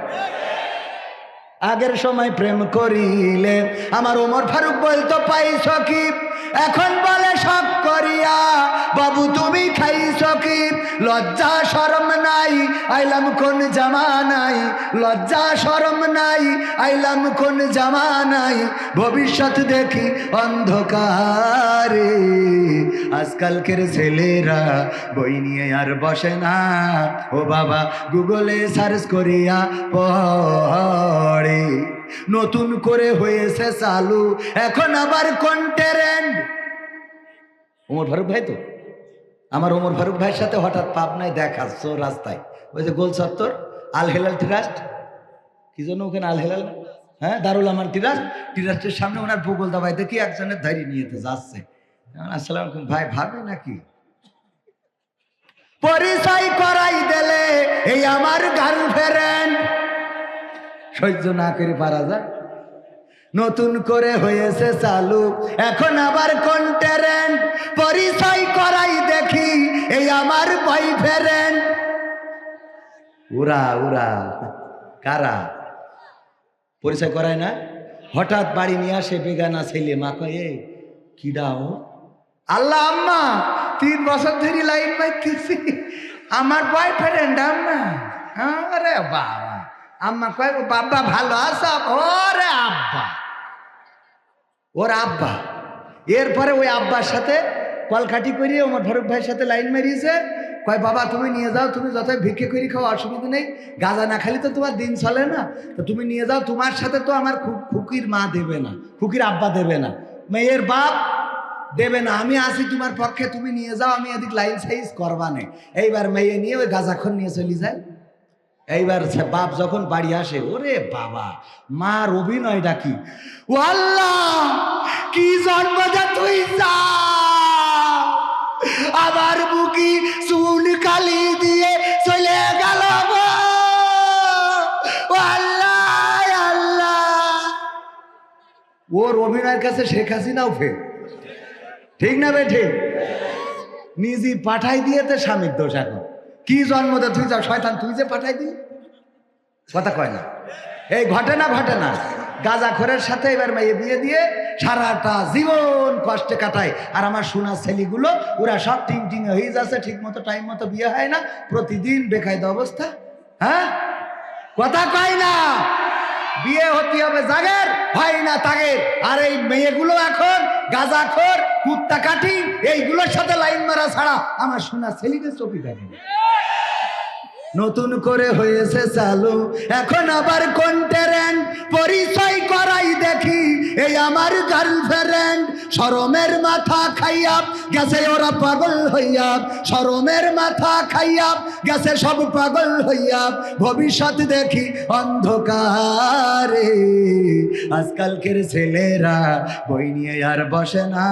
আগের সময় প্রেম করিলে আমার ওমর ফারুক বলতো পাইছ কি, এখন বলে শখ করিয়া বাবু তুমি খাইছ কি? লজ্জা শরম নাই, আইলাম কোন জামানাই, লজ্জা শরম নাই, আইলাম কোন জামানাই, ভবিষ্যৎ দেখি অন্ধকারে। আজকালকের ছেলেরা বই নিয়ে আর বসে না, ও বাবা গুগলে সার্চ করিয়া পড়ে। নতুন করে হয়েছে চালু এখন আবার কোন ট্রেন্ড? ওমর ফারুক ভাই তো, আমার ওমর ফারুক ভাইয়ের সাথে হঠাৎ পাবনায় দেখা রাস্তায়, ওই যে গোল চত্বর আল হেলাল ট্রাস্ট, কি জন্য ওখানে আল হেলাল, হ্যাঁ, দারুল আমান টিরাস্টের সামনে ওনার বগল দাবাই দেখি একজনের ধৈর্য নিয়েতে যাচ্ছে। আসসালাম আলাইকুম ভাই, ভাবে নাকি? পরিচয় করাই দিলে এই আমার গার্লফ্রেন্ড। সহ্য না করে পারা যায়? নতুন করে হয়েছে চালু এখন আবার কন্টেন্ট। পরিচয় করাই দেখি এই আমার বয়ফ্রেন্ড। উরা কারা পরিচয় করায় না? হঠাৎ বাড়ি নিয়ে আসে বেগানা ছেলে, মা কয়ে কিডাও? আল্লাহ আম্মা 3 বছর ধরে লাইন পাইতেছি, আমার বয়ফ্রেন্ড আম্মা। আরে বাবা, আম্মা কয় বাবা ভালো আছো? ওরে আব্বা, ওর আব্বা। এরপরে ওই আব্বার সাথে কলকাটি করিয়ে আমার ফারুক ভাইয়ের সাথে লাইন মারিয়েছে। কয় বাবা তুমি নিয়ে যাও, তুমি যতই ভিক্ষে করি খাও অসুবিধা নেই, গাঁজা না খালি তো তোমার দিন চলে না, তো তুমি নিয়ে যাও। তোমার সাথে তো আমার খুকির মা দেবে না, খুকির আব্বা দেবে না, মেয়ের বাপ দেবে না, আমি আসি তোমার পক্ষে, তুমি নিয়ে যাও, আমি এদিক লাইন সাইজ করবানে। এইবার মেয়ে নিয়ে ওই গাঁজাখন নিয়ে চলে যায়। এইবার বাপ যখন বাড়ি আসে, ওরে বাবা, মার অভিনয়টা কি! ও আল্লাহ, কি জন্মটা তুই যা, আবার বুকি চুল কালি দিয়ে চলে গেল। ও আল্লাহ আল্লাহ, ওর অভিনয়ের কাছে শেখ হাসিনাও ফেল। ঠিক না বেঠে? নিজে পাঠাই দিয়েতে স্বামীর দোষ। এখন কি জন্মদে তুই যা শয়তান, তুই যে পাঠাই দি, কথা কয় না। এই ঘটে না গাঁজাখোরের সাথে এবার মেয়ে বিয়ে দিয়ে সারাটা জীবন কষ্টে কাটায়। আর আমার সোনা ছেলেগুলো ওরা সব টিং হয়ে যাচ্ছে, ঠিক মতো টাইম মতো বিয়ে হয় না, প্রতিদিন বেকায়দা অবস্থা। হ্যাঁ, কথা কয় না। বিয়ে হতে হবে জাগের, হয় না তাগের। আর এই মেয়েগুলো এখন গাঁজাখোর, কুত্তা কাটি, এইগুলোর সাথে লাইন মারা ছাড়া আমার সোনা ছেলেকে চোখে দেখে। নতুন করে হয়েছে চালু এখন আবার কন্টেন্ট। পরিচয় করাই দেখি এই আমার গার্লফ্রেন্ড। শরমের মাথা খাইয়া গেছে ওরা পাগল হইয়া, শরমের মাথা খাইয়া গেছে সব পাগল হইয়া। ভবিষ্যৎ দেখি অন্ধকারে, আজকালকের ছেলেরা বই নিয়ে আর বসে না,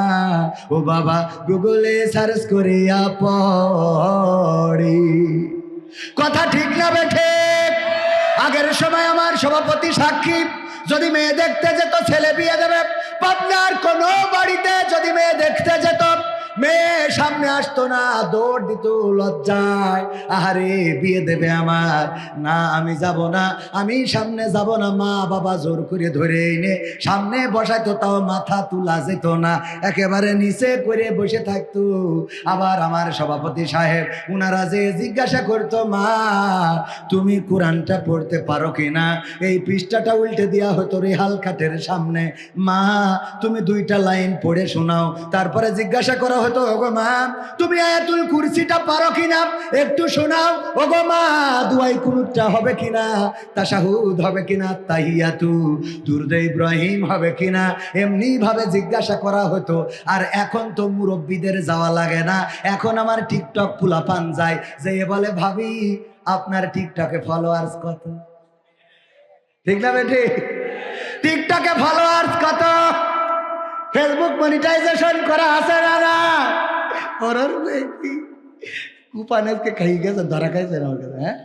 ও বাবা গুগলে সার্চ করিয়া পড়ি। কথা ঠিক না বেঠে? আগের সময় আমার সভাপতি সাক্ষী, যদি মেয়ে দেখতে যেত ছেলে বিয়ে দেবে, পাবনার কোনো বাড়িতে যদি মেয়ে দেখতে যেত, মেয়ে সামনে আসতো না, দৌড় দিত লজ্জায়। আহারে বিয়ে দেবে আমার, না আমি যাব না, আমি সামনে যাব না। মা বাবা জোর করে ধরে এনে সামনে বসাইতো, তাও মাথা তুলা যেত না, একেবারে নিচে করে বসে থাকতো। আবার আমার সভাপতি সাহেব উনারা যে জিজ্ঞাসা করতো, মা তুমি কোরআনটা পড়তে পারো কিনা? এই পৃষ্ঠাটা উল্টে দেওয়া হতো রেহাল খাটের সামনে, মা তুমি 2টা লাইন পড়ে শোনাও। তারপরে জিজ্ঞাসা করা হতো, ওগো মা তুমি আয়াতুল কুরসিটা পারো কিনা, একটু শোনাও। ওগো মা দুআই কুনুতটা হবে কিনা, তাশাহুদ হবে কিনা, তাহিয়াতু দুরুদ ইব্রাহিম হবে কিনা, এমনি ভাবে জিজ্ঞাসা করা হতো। আর এখন তো মুরব্বীদের যাওয়া লাগে না, এখন আমার টিকটক পোলাপান যায়, যে বলে ভাবি আপনার টিকটকে ফলোয়ার্স কত? ঠিক না বেটি? টিকটকে ফলোয়ার্স কত? ফেসবুক মনিটাইজেশন করা আছে না? না ওর কুপানেজকে খাই গেছে, ধরা খাইছে না ওর কাছে। হ্যাঁ,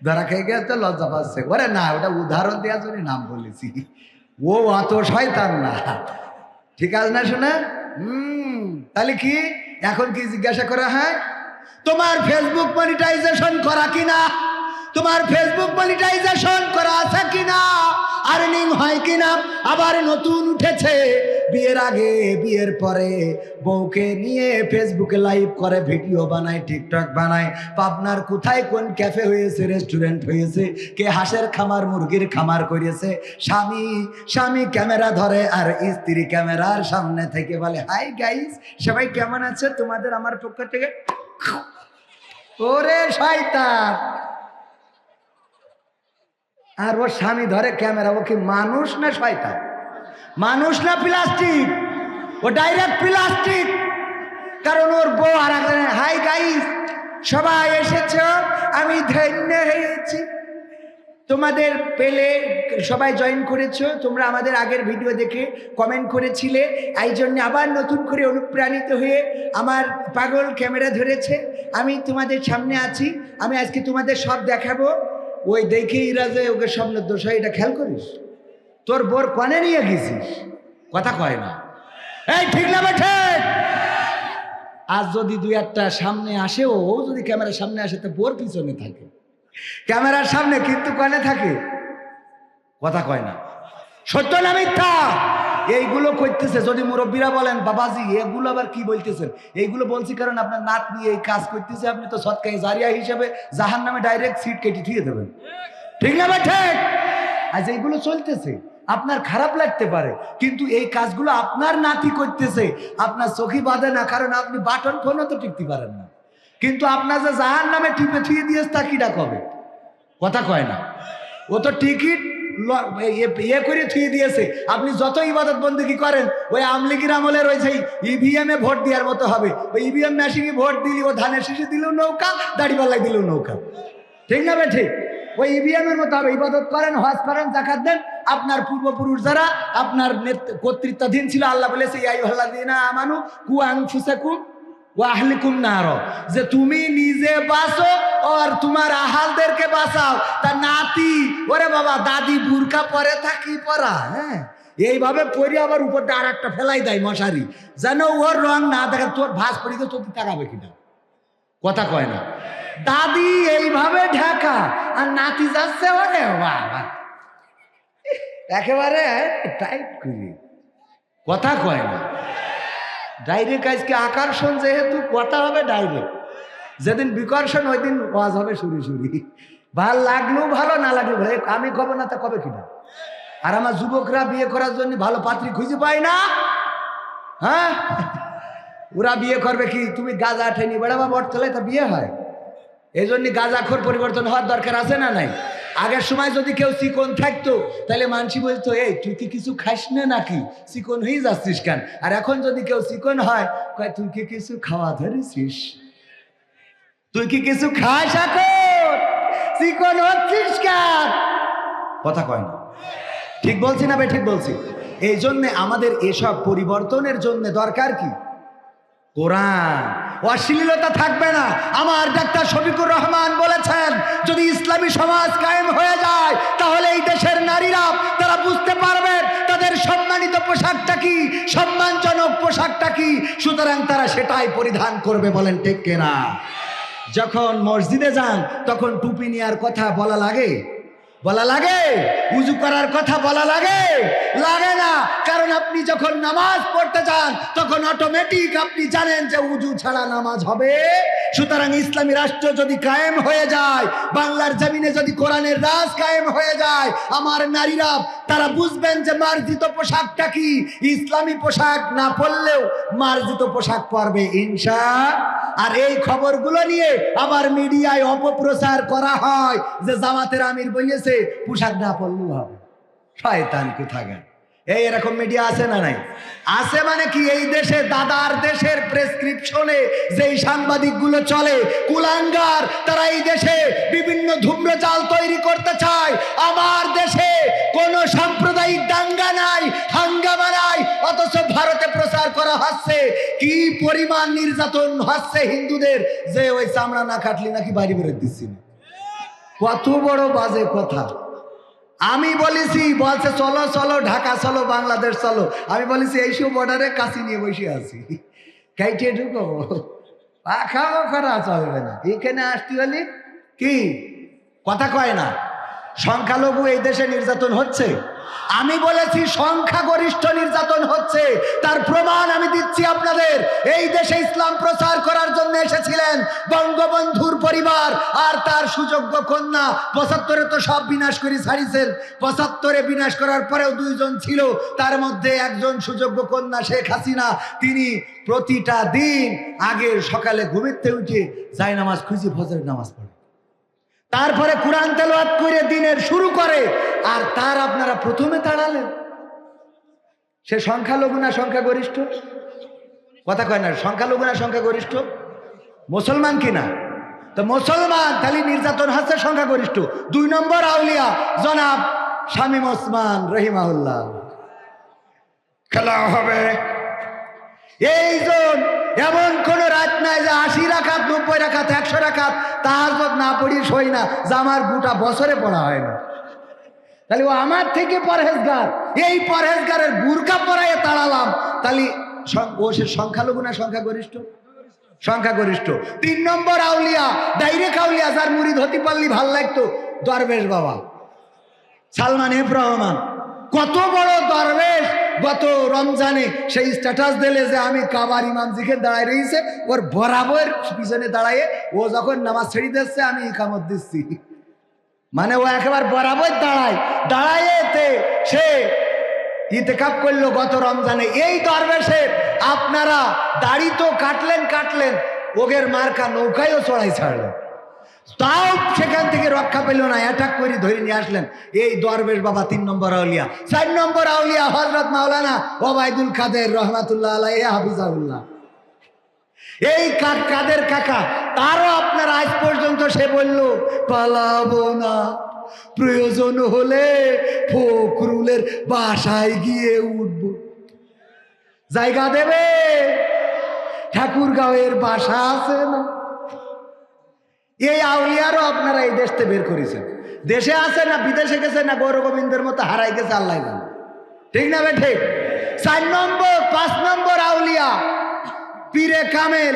ধরা খাই গেছে, লজ্জা পাচ্ছে। ওরে না, ওটা উদাহরণ দেওয়ার জন্য নাম বলেছি, ও অত শয়তান না। ঠিক আছে না শোনা? তাহলে কি এখন কি জিজ্ঞাসা করা হয়, তোমার ফেসবুক মনিটাইজেশন করা কিনা, তোমার ফেসবুক মনিটাইজেশন করা আছে কিনা, আর্নিং হয় কিনা। আবার নতুন উঠেছে, বিয়ের আগে বিয়ের পরে বউকে নিয়ে ফেসবুকে লাইভ করে, ভিডিও বানায়, টিকটক বানায়। পাবনার কোথায় কোন ক্যাফে হয়েছে, রেস্টুরেন্ট হয়েছে, কে হাঁসের খামার মুরগির খামার করেছে। স্বামী ক্যামেরা ধরে আর স্ত্রী ক্যামেরার সামনে থেকে বলে, হাই গাইস সবাই কেমন আছে, তোমাদের আমার পক্ষ থেকে। ওরে শয়তান! আর ওর স্বামী ধরে ক্যামেরা, ও কি মানুষ না শয়তান? মানুষ না প্লাস্টিক? ও ডাইরেক্ট প্লাস্টিক। কারণ ওর বউ আর হাই গাইস সবাই এসেছ, আমি ধন্য হয়েছি, তোমাদের পেলে সবাই জয়েন করেছো, তোমরা আমাদের আগের ভিডিও দেখে কমেন্ট করেছিলে, এই জন্য আবার নতুন করে অনুপ্রাণিত হয়ে আমার পাগল ক্যামেরা ধরেছে, আমি তোমাদের সামনে আছি। আমি আজকে তোমাদের সব দেখাবো। ওই দেখে ইরাজে ওকে স্বপ্ন দোষ হয়, এটা খেয়াল করিস? তোর বোর কনে নিয়ে গেছিস, কথা কয় না, এই ঠিক না বেঠে? আজ যদি দুই একটা সামনে আসে, ও যদি ক্যামেরার সামনে আসে তো বোর পিছনে থাকে, ক্যামেরার সামনে কিন্তু কনে থাকে, কথা কয় না, সত্য না মিথ্যা? এইগুলো করতেছে। যদি মুরব্বীরা বলেন বাবাজি এগুলো আবার কি বলতেছেন, এইগুলো বলছি কারণ আপনার নাত নিয়ে এই কাজ করতেছে, আপনি তো সৎকাই জারিয়া হিসেবে জাহান্নামে ডাইরেক্ট সিট কেটে দিয়ে দেবেন, ঠিক না ভাই? ঠিক। আজ এইগুলো চলতেছে, আপনার খারাপ লাগতে পারে, কিন্তু এই কাজগুলো আপনার নাতি করতেছে, আপনার চোখই বাঁধে না, কারণ আপনি বাটন ফোনও তো টিপতে পারেন না, কিন্তু আপনার যে জাহান্নামে টিপে থুয়ে দিয়েছে তা কিটা কবে, কথা কয় না? ও তো টিকিট ইয়ে করে থুয়ে দিয়েছে। আপনি যত ইবাদত বন্দেগী করেন ওই আমলিগির আমলের ওই সেই ইভিএম এ ভোট দেওয়ার মতো হবে। ওই ইভিএম মেশিনে ভোট দিলি, ও ধানের শীষে দিলেও নৌকা, দাড়িপাল্লায় দিলেও নৌকা, ঠিক না বে ঠিক? ওই ইভিএম এর মতো হবে। ইবাদত করেন, হজ করেন, যাকাত দেন, আপনার পূর্বপুরুষ যারা আপনার কর্তৃত্বাধীন ছিল, আল্লাহ বলেছে ইয়া আইয়ুহাল্লাযীনা আমানু কু আনফুসাকুম ওয়া আহলিকুম নার, যে তুমি নিজে বাঁচো আর তোমার আহালদেরকে বাঁচাও। তা নাতি ওরে বাবা দাদি বুরকা পরে থাকি পরা, হ্যাঁ এইভাবে পরে আবার উপর দিয়ে আর একটা ফেলাই দেয় মশারি, যেন ওর রং না দেখে। তোর ভাস পড়ি তো তোর তাকাবে কিনা, কথা কয় না? দাদি এইভাবে ঢাকা আর নাতি যাচ্ছে ওরে বাবা একেবারে টাইট করি, কথা কয় না? ডাইরেক্ট আজকে আকর্ষণ, যেহেতু কথা হবে ডাইরেক্ট, যেদিন বিকর্ষণ ওই দিন ওয়াজ হবে সুরি সুরি। ভাল লাগলেও ভালো, না লাগলেও ভালো, আমি কবে না তা কবে কিনা? আর আমার যুবকরা বিয়ে করার জন্য ভালো পাত্রী খুঁজে পায় না, হ্যাঁ ওরা বিয়ে করবে কি? তুমি গাঁজা ঠেনি বেড়াবা বটতলায়, তা বিয়ে হয়? এই জন্য গাঁজাখোর পরিবর্তন হওয়ার দরকার আছে না নাই? আগের সময় যদি কেউ চিকন থাকতো তাহলে মানসি বলতো এই তুই কি কিছু খাস না নাকি, চিকন হয়ে যাচ্ছিস কেন? আর এখন যদি কেউ চিকন হয় কয় তুই কি কিছু খাওয়া ধরেছিস, তুই কি কিছু খাস, এখন চিকন হচ্ছিস কেন, কথা কয় না? ঠিক বলছি না ভাই? ঠিক বলছি। এই জন্যে আমাদের এসব পরিবর্তনের জন্য দরকার কি? কোরআন। অশ্লীলতা থাকবে না। আমার ডাক্তার শফিকুর রহমান বলেছেন যদি ইসলামী সমাজ কায়েম হয়ে যায় তাহলে এই দেশের নারীরা তারা বুঝতে পারবেন তাদের সম্মানিত পোশাকটা কি, সম্মানজনক পোশাকটা কি, সুতরাং তারা সেটাই পরিধান করবে। বলেন ঠিক কিনা? যখন মসজিদে যান তখন টুপি নেওয়ার কথা বলা লাগে? বলা লাগে? উজু করার কথা বলা লাগে? লাগে না, কারণ আপনি যখন নামাজ পড়তে যান তখন অটোমেটিক আপনি জানেন যে উজু ছাড়া নামাজ হবে। সুতরাং ইসলামী রাষ্ট্র যদি কায়েম হয়ে যায়, বাংলার জমিনে যদি কোরআনের রাজ কায়েম হয়ে যায়, আমার নারীরা তারা বুঝবেন যে মার্জিত পোশাকটা কি। ইসলামী পোশাক না পরলেও মার্জিত পোশাক পরবে ইনশাআল্লাহ। আর এই খবরগুলো নিয়ে আবার মিডিয়ায় অপপ্রচার করা হয় যে জামাতের আমির বলেছে পোশাক না পরলেও হবে। শয়তান কোথাকার! এই এরকম মিডিয়া আছে না নাই? আছে মানে কি? এই দেশে দাদার দেশের প্রেসক্রিপশনে যেই সাংবাদিকগুলো চলে কুলাঙ্গার, তারা এই দেশে বিভিন্ন ধূম্রজাল তৈরি করতে চায়। আমার দেশে কোনো সাম্প্রদায়িক দাঙ্গা নাই, হাঙ্গামা নাই, অথচ ভারতে প্রচার করা হচ্ছে কি পরিমাণ নির্যাতন হচ্ছে হিন্দুদের, যে ওই চামড়া না কাটলি নাকি বাড়ি বেরোতে দিচ্ছি না। কত বড় বাজে কথা! আমি বলেছি, বলছে চলো চলো ঢাকা চলো, বাংলাদেশ চলো। আমি বলেছি এইসব বর্ডারে কাশি নিয়ে বসে আছি, কাইটে ঢুকবো, পাখাও করা চলবে না। এখানে আসতে হলে কি, কথা কয় না? সংখ্যালঘু এই দেশে নির্যাতন হচ্ছে। আমি বলেছি সংখ্যাগরিষ্ঠ নির্যাতন হচ্ছে, তার প্রমাণ আমি দিচ্ছি আপনাদের। এই দেশে ইসলাম প্রচার করার জন্য এসেছিলেন বঙ্গবন্ধুর পরিবার আর তার সুযোগ্য কন্যা। ৭৫-এ তো সব বিনাশ করে ছাড়িয়েছেন, ৭৫-এ বিনাশ করার পরেও ২ জন ছিল, তার মধ্যে একজন সুযোগ্য কন্যা শেখ হাসিনা। তিনি প্রতিটা দিন আগে সকালে ঘুমিতে উঠে যায় নামাজ খুঁজে ফজরের নামাজ পড়ে, তারপরে কোরআন তেলাওয়াত করে দিনের শুরু করে, আর তার আপনারা প্রথমে তাড়ালেন। সে সংখ্যালঘু না সংখ্যাগরিষ্ঠ? কথা কয় না? সংখ্যালঘু না সংখ্যাগরিষ্ঠ? মুসলমান কিনা? তো মুসলমান তাহলে নির্যাতন হচ্ছে সংখ্যাগরিষ্ঠ। 2 নম্বর আউলিয়া জনাব শামীম ওসমান রহিমাহুল্লাহ। খেলা হবে এইজন, এমন কোন রাত নাই যে 80 রাকাত 90 রাকাত 100 রাকাত তাহাজ্জুদ না পড়ি সই না, যে আমার গোটা বছরে পড়া হয় না। তাহলে ও আমার থেকে পরহেজগার, এই পরহেজগারের বুরকা পরাইয়ে তাড়ালাম, তাহলে ও সে সংখ্যালঘু না সংখ্যাগরিষ্ঠ? সংখ্যাগরিষ্ঠ। 3 নম্বর আউলিয়া, ডাইরেক্ট আউলিয়া, যার মুরিদ হতে পারলি ভাল লাগতো, দরবেশ বাবা সালমান এফ রহমান। কত বড় দরবেশ, গত রমজানে সেই স্ট্যাটাস দিলে যে আমি কাবার ইমাম জিকে দাঁড়ায় রয়েছে, ওর বরাবর পিছনে দাঁড়ায়, ও যখন নামাজ ছেড়ে দিচ্ছে আমি ইকামত দিচ্ছি, মানে ও একেবারে বরাবর দাঁড়াইতে সে ইতিকাফ করলো গত রমজানে। এই দরবেশের আপনারা দাড়ি তো কাটলেন, ওগের মার্কা নৌকায়ও চড়াই ছাড়লেন, তাও সেখান থেকে রক্ষা পেল না, অ্যাটাক করে ধরে নিয়ে আসলেন এই দরবেশ বাবা 3 নম্বর আউলিয়া। 4 নম্বর আউলিয়া হযরত মাওলানা ওবায়দুল কাদের রহমাতুল্লাহ আলাইহি হাফিজাহুল্লাহ। এই কাদের কাকা, তারও আপনার আজ পর্যন্ত সে বলল পালাবো না, প্রয়োজন হলে ফখরুলের বাসায় গিয়ে উঠব। জায়গা দেবে? ঠাকুরগাঁওয়ের বাসা আছে না? এই আউলিয়ারও আপনারা এই দেশতে বের করেছেন। দেশে আছে না বিদেশে গেছে না গৌর গোবিন্দের মতো হারাই গেছে আল্লাহ জানে, ঠিক না বেঠে? 5 নম্বর আউলিয়া পীরে কামেল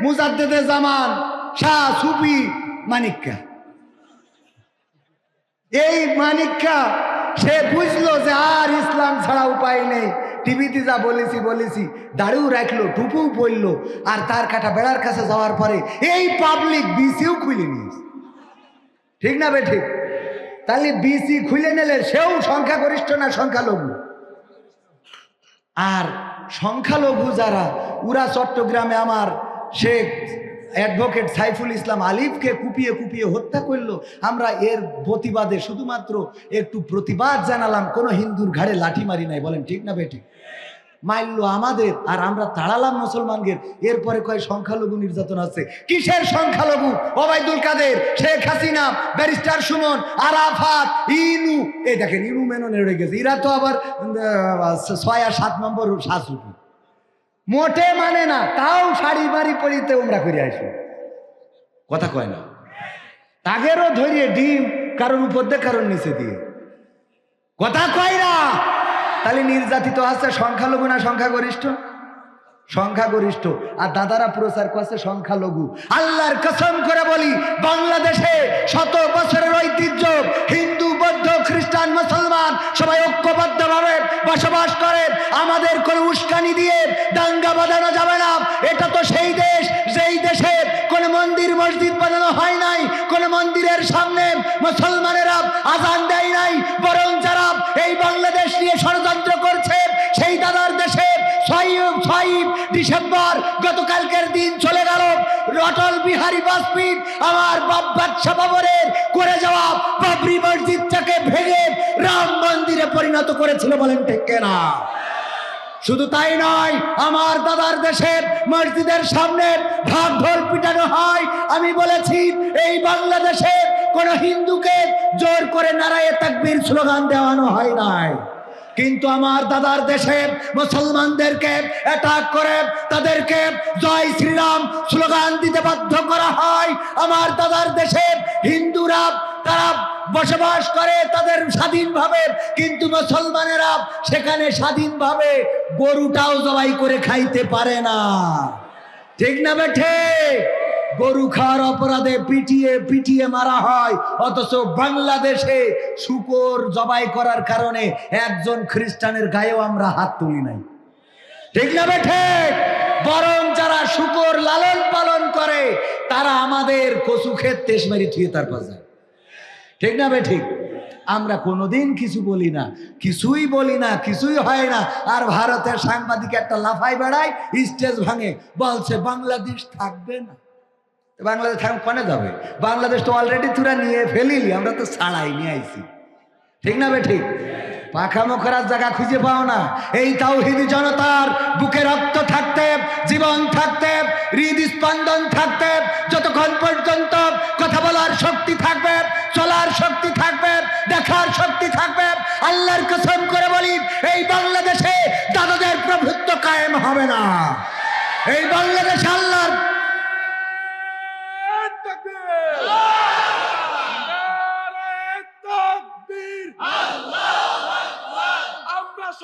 মুজাদ্দেদে জামান শাহ সুফি মানিক্কা। এই মানিক্কা সে বুঝলো যে আর ইসলাম ছাড়া উপায় নেই। টিভিতে যা বলেছি দাড়িও রাখলো, টুপুও পড়লো, আর তার কাটা বেড়ার কাছে যাওয়ার পরে এই পাবলিক বিসিও খুলে নিয়েছে, ঠিক না বেঠে? তাহলে বিসি খুলে নিলে সেও সংখ্যাগরিষ্ঠ না সংখ্যালঘু? আর সংখ্যালঘু যারা, ওরা চট্টগ্রামে আমার শেখ অ্যাডভোকেট সাইফুল ইসলাম আলিফকে কুপিয়ে হত্যা করলো। আমরা এর প্রতিবাদে শুধুমাত্র একটু প্রতিবাদ জানালাম, কোনো হিন্দুর ঘাড়ে লাঠি মারি নাই, বলেন ঠিক না বেটি? মারলো আমাদের আর আমরা তাড়ালাম মুসলমানদের। এরপরে কয় সংখ্যালঘু নির্যাতন আছে। কিসের সংখ্যালঘু? ওবায়দুল কাদের, শেখ হাসিনা, ব্যারিস্টার সুমন, আরাফাত, ইনু, এই দেখেন ইনু মেনন এড়ে গেছে, এরা তো আবার 6 আর 7 নম্বর শাসুকি মোটে মানে না, তাও শাড়ি বাড়ি পরিতে ওমরা করে আসবে, কথা কয় না। তাগেরও ধরিয়ে ডিম কারোর উপর দিয়ে কারোর নিচে দিয়ে, কথা কয় না। তাহলে নির্যাতিত আছে সংখ্যালঘু না সংখ্যাগরিষ্ঠ? সংখ্যাগরিষ্ঠ। আর দাদারা প্রচার করছে সংখ্যালঘু। আল্লাহর কসম করে বলি, বাংলাদেশে 100 বছরের ঐতিহ্য, হিন্দু বৌদ্ধ খ্রিস্টান মুসলমান সবাই ঐক্যবদ্ধভাবে বসবাস করে। আমাদের কোনো উস্কানি দিয়ে দাঙ্গা বাঁধানো যাবে না। এটা তো সেই দেশ যেই দেশে কোনো মন্দির মসজিদ বানানো হয় নাই, কোনো মন্দিরের সামনে মুসলমানেরা আজান দেয় নাই, বরং যারা এই বাংলাদেশ নিয়ে ষড়যন্ত্র করছে সেই দাদার দেশে 6 ডিসেম্বর গতকালকের দিন চলে গেল, অটল বিহারী বাজপেয়ী আমার বাদশাহ বাবরের করে যাওয়া বাবরি মসজিদটাকে ভেঙে রাম মন্দিরে পরিণত করেছিল, বলেন ঠিক না? শুধু তাই নয়, আমার দাদার দেশের মসজিদের সামনে ঢাক ঢোল পিটানো হয়। আমি বলেছি এই বাংলাদেশে কোন হিন্দুকে জোর করে নারায়ে তাকবীর স্লোগান দেওয়ানো হয় নাই, কিন্তু আমার দাদার দেশে মুসলমানদেরকে অ্যাটাক করে তাদেরকে জয় শ্রীরাম স্লোগান দিতে বাধ্য করা হয়। আমার দাদার দেশে হিন্দুরা তারা বসবাস করে তাদের স্বাধীনভাবে, কিন্তু মুসলমানেরা সেখানে স্বাধীনভাবে গরুটাও জবাই করে খাইতে পারে না, ঠিক না বেঠে? গরু খাওয়ার অপরাধে পিটিয়ে মারা হয়, অথচ বাংলাদেশে শূকর জবাই করার কারণে একজন খ্রিস্টানের গায়েও আমরা হাত তুলি নাই, ঠিক না বেঠে? বরং যারা শূকর লালন পালন করে তারা আমাদের কচু ক্ষেত তেজমারি থুয়ে তারপর যায়, ঠিক না বেঠিক? আমরা কোনোদিন কিছু বলি না, কিছুই বলি না, কিছুই হয় না। আর ভারতের সাংবাদিক একটা লাফাই বেড়ায়, স্টেজ ভাঙে, বলছে বাংলাদেশ থাকবে না। বাংলাদেশ কনে যাবে? বাংলাদেশ তো অলরেডি তোরা নিয়ে ফেলিলি, আমরা তো ছাড়াই নিয়ে আইছি, ঠিক না বেঠিক? পাখামো করার জায়গা খুঁজে পাও না। এই তাওহীদি জনতার বুকে রক্ত থাকতে, জীবন থাকতে, হৃদস্পন্দন থাকতে, যতক্ষণ পর্যন্ত কথা বলার শক্তি থাকবে, চলার শক্তি থাকবে, দেখার শক্তি থাকবে, আল্লাহর কসম করে বলি এই বাংলাদেশে দাদাদের প্রভুত্ব কায়েম হবে না। এই বাংলাদেশ আল্লাহর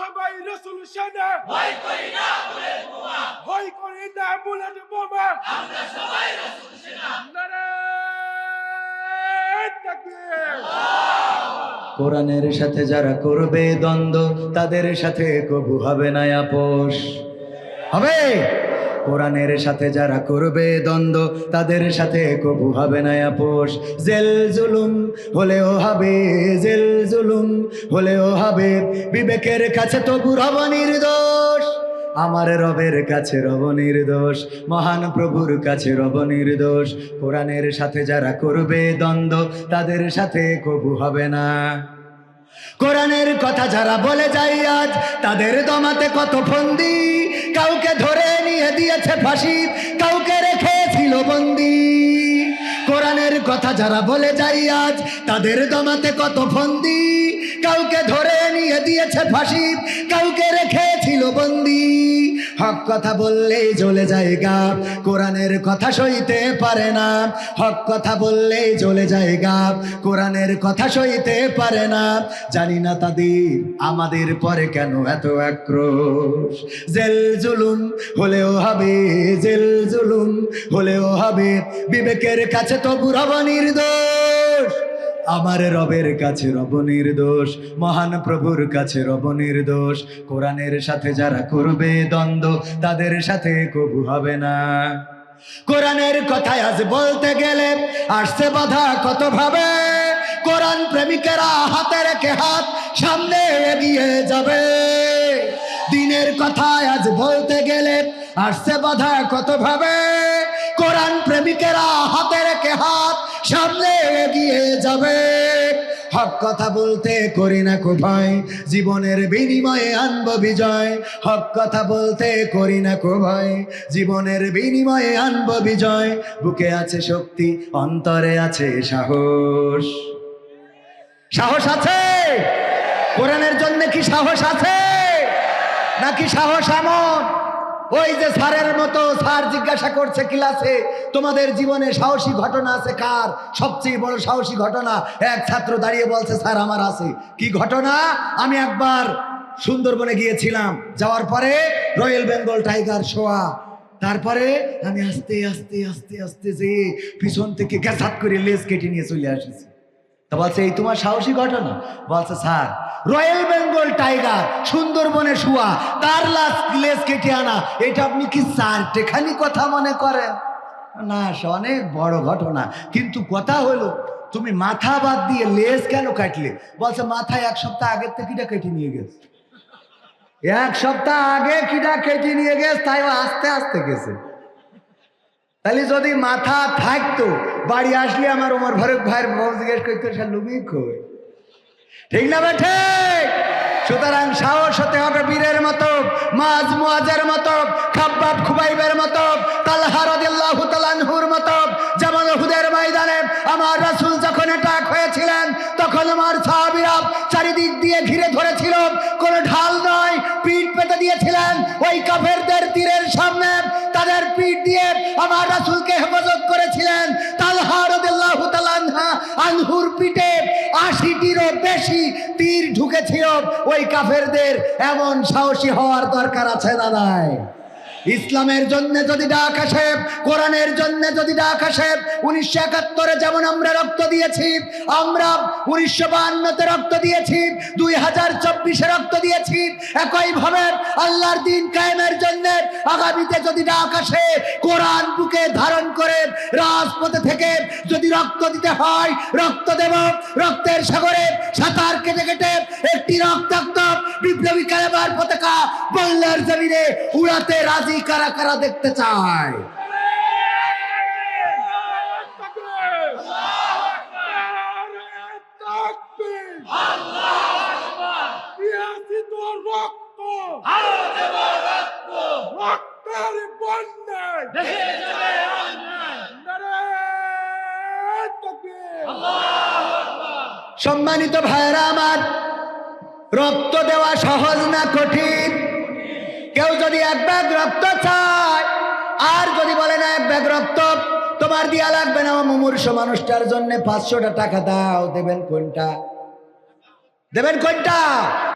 সবাই রাসূল শানে ভয় করি না বুলেট বোমা, ভয় করি না বুলেট বোমা, আমরা সবাই রাসূল শানে নারায়ে তাকবীর। কোরআনের সাথে যারা করবে দ্বন্দ্ব তাদের সাথে কবু হবে না আপোষ। হবে? কোরআনের সাথে যারা করবে দ্বন্দ্ব তাদের সাথে কবু হবে না আপোষ। জেল জুলুম হলেও হবে, জেল জুলুম হলেও হবে, বিবেকের কাছে তবু রব নির্দোষ। আমার রবের কাছে রব নির্দোষ, মহান প্রভুর কাছে রব নির্দোষ। কোরআনের সাথে যারা করবে দ্বন্দ্ব তাদের সাথে কবু হবে না। কোরআনের কথা যারা বলে যায় আজ তাদের দমাতে কত ফন্দি, কাউকে ধরে নিয়ে দিয়েছে ফাঁসি, কাউকে রেখেছিল বন্দি। কোরআনের কথা যারা বলে যায় আজ তাদের দমাতে কত ফন্দি, কাউকে ধরে নিয়ে দিয়েছে ফাঁসি, কাউকে রেখেছিল বন্দি। হক কথা বললেই জ্বলে যায় গা, কোরআনের কথা সইতে পারে না। হক কথা বললেই জ্বলে যায় গা, কোরআনের কথা সইতে পারে না। জানি না তাদের আমাদের পরে কেন এত আক্রোশ। জেল জুলুম হলেও হবে, জেল জুলুম হলেও হবে, বিবেকের কাছে তবু রব নির্দোষ। আমার রবের কাছে রব নির্দোষ, মহান প্রভুর কাছে রব নির্দোষ। কোরআনের সাথে যারা করবে দ্বন্দ্ব তাদের সাথে কবু হবে না। কোরআনের কথায় আজ বলতে গেলে আসছে বাধা কত ভাবে, কোরআন প্রেমিকেরা হাতে রেখে হাত সামনে এগিয়ে যাবে। দিনের কথায় আজ বলতে গেলে আসছে বাধা কত ভাবে, কোরআন প্রেমিকেরা হাতে রেখে হাত সামনে এগিয়ে যাবে। হক কথা বলতে করি না কো ভয়, জীবনের বিনিময়ে আনব বিজয়। হক কথা বলতে করি না কো ভয়, জীবনের বিনিময়ে আনব বিজয়। বুকে আছে শক্তি, অন্তরে আছে সাহস। সাহস আছে? কোরআনের জন্য কি সাহস আছে? নাকি সাহস এমন ওই যে স্যারের মতো, স্যার জিজ্ঞাসা করছে ক্লাসে তোমাদের জীবনে সাহসী ঘটনা আছে কার? সবচেয়ে বড় সাহসী ঘটনা এক ছাত্র দাঁড়িয়ে বলছে স্যার আমার আছে। কি ঘটনা? আমি একবার সুন্দরবনে গিয়েছিলাম, যাওয়ার পরে রয়্যাল বেঙ্গল টাইগার শোয়া, তারপরে আমি আস্তে আস্তে আস্তে আস্তে যে পিছন থেকে গ্যাসাত করে লেজ কেটে নিয়ে চলে আসেছি। তা বলছে এই তোমার সাহসী ঘটনা? বলছে স্যার রয়্যাল বেঙ্গল টাইগার সুন্দরবনে শুয়া, তার লেজ কেটে আনা, এটা আপনি কি চারটেখানি কথা মনে করেন? না, অনেক বড় ঘটনা। কিন্তু কথা হলো তুমি মাথা বাদ দিয়ে লেজ কেন কাটলে? বলছে মাথায় এক সপ্তাহ আগের থেকে কিটা কেটে নিয়ে গেছে। এক সপ্তাহ আগে কিটা কেটে নিয়ে গেছে, তাই আস্তে আস্তে গেছে। তাহলে যদি মাথা থাকতো বাড়ি আসলে আমার ওমর ফারুক ভাইয়ের বউ জিজ্ঞেস করতো সে লুবি কই। ঠিক না বেঠে? সুতরাং সাহস হতে হবে বীরের মতো, মাজ মুআজের মতো, খাব্বাব খুবাইবের মতো, তালহা রাদিয়াল্লাহু তাআলা আনহুর মতো। যেমন উহুদের ময়দানে আমার রাসূল যখন অ্যাটাক হয়েছিলেন তখন আমার সাহাবীরা চারিদিক দিয়ে ঘিরে ধরেছিল, কোনো ঢাল নয়, পিঠ পেতে দিয়েছিলেন ওই কাফেরদের তীরের সামনে। তাদের পিঠ দিয়ে আমার রাসূলকে হেফাজত করেছিলেন। তালহা রাদিয়াল্লাহু তাআলা আনহুর পিঠে ৮০টিরও বেশি তীর ঢুকেছিল ওই কাফেরদের। এমন সাহসী হওয়ার দরকার আছে না নাই? ইসলামের জন্য যদি ডাক আসে, কোরআনের জন্য যদি ডাক আসে, 1971-এ যেমন আমরা রক্ত দিয়েছি, আমরা 1952-তে রক্ত দিয়েছি, 2024-এ রক্ত দিয়েছি, একইভাবে আল্লাহর দ্বীন কায়েমের জন্য আগামীতে যদি ডাক আসে, কোরআন বুকে ধারণ করে রাজপথে থেকে যদি রক্ত দিতে হয় রক্ত দেব। রক্তের সাগরে সাঁতার কেটে কেটে একটি রক্তাক্ত বিপ্লবী কালেমার পতাকা বাংলার জমিনে উড়াতে রাজি কারা কারা দেখতে চায়? রক্তের বন্যায় নারায়ে তাকবীর। সম্মানিত ভাইরা আমার, রক্ত দেওয়া সহজ না কঠিন? কেউ যদি এক ব্যাগ রক্ত চায় আর যদি বলে না এক ব্যাগ রক্ত তোমার দিয়া লাগবে না, মুমূর্ষ মানুষটার জন্য 500টা টাকা দাও, দেবেন কোনটা? দেবেন কোনটা?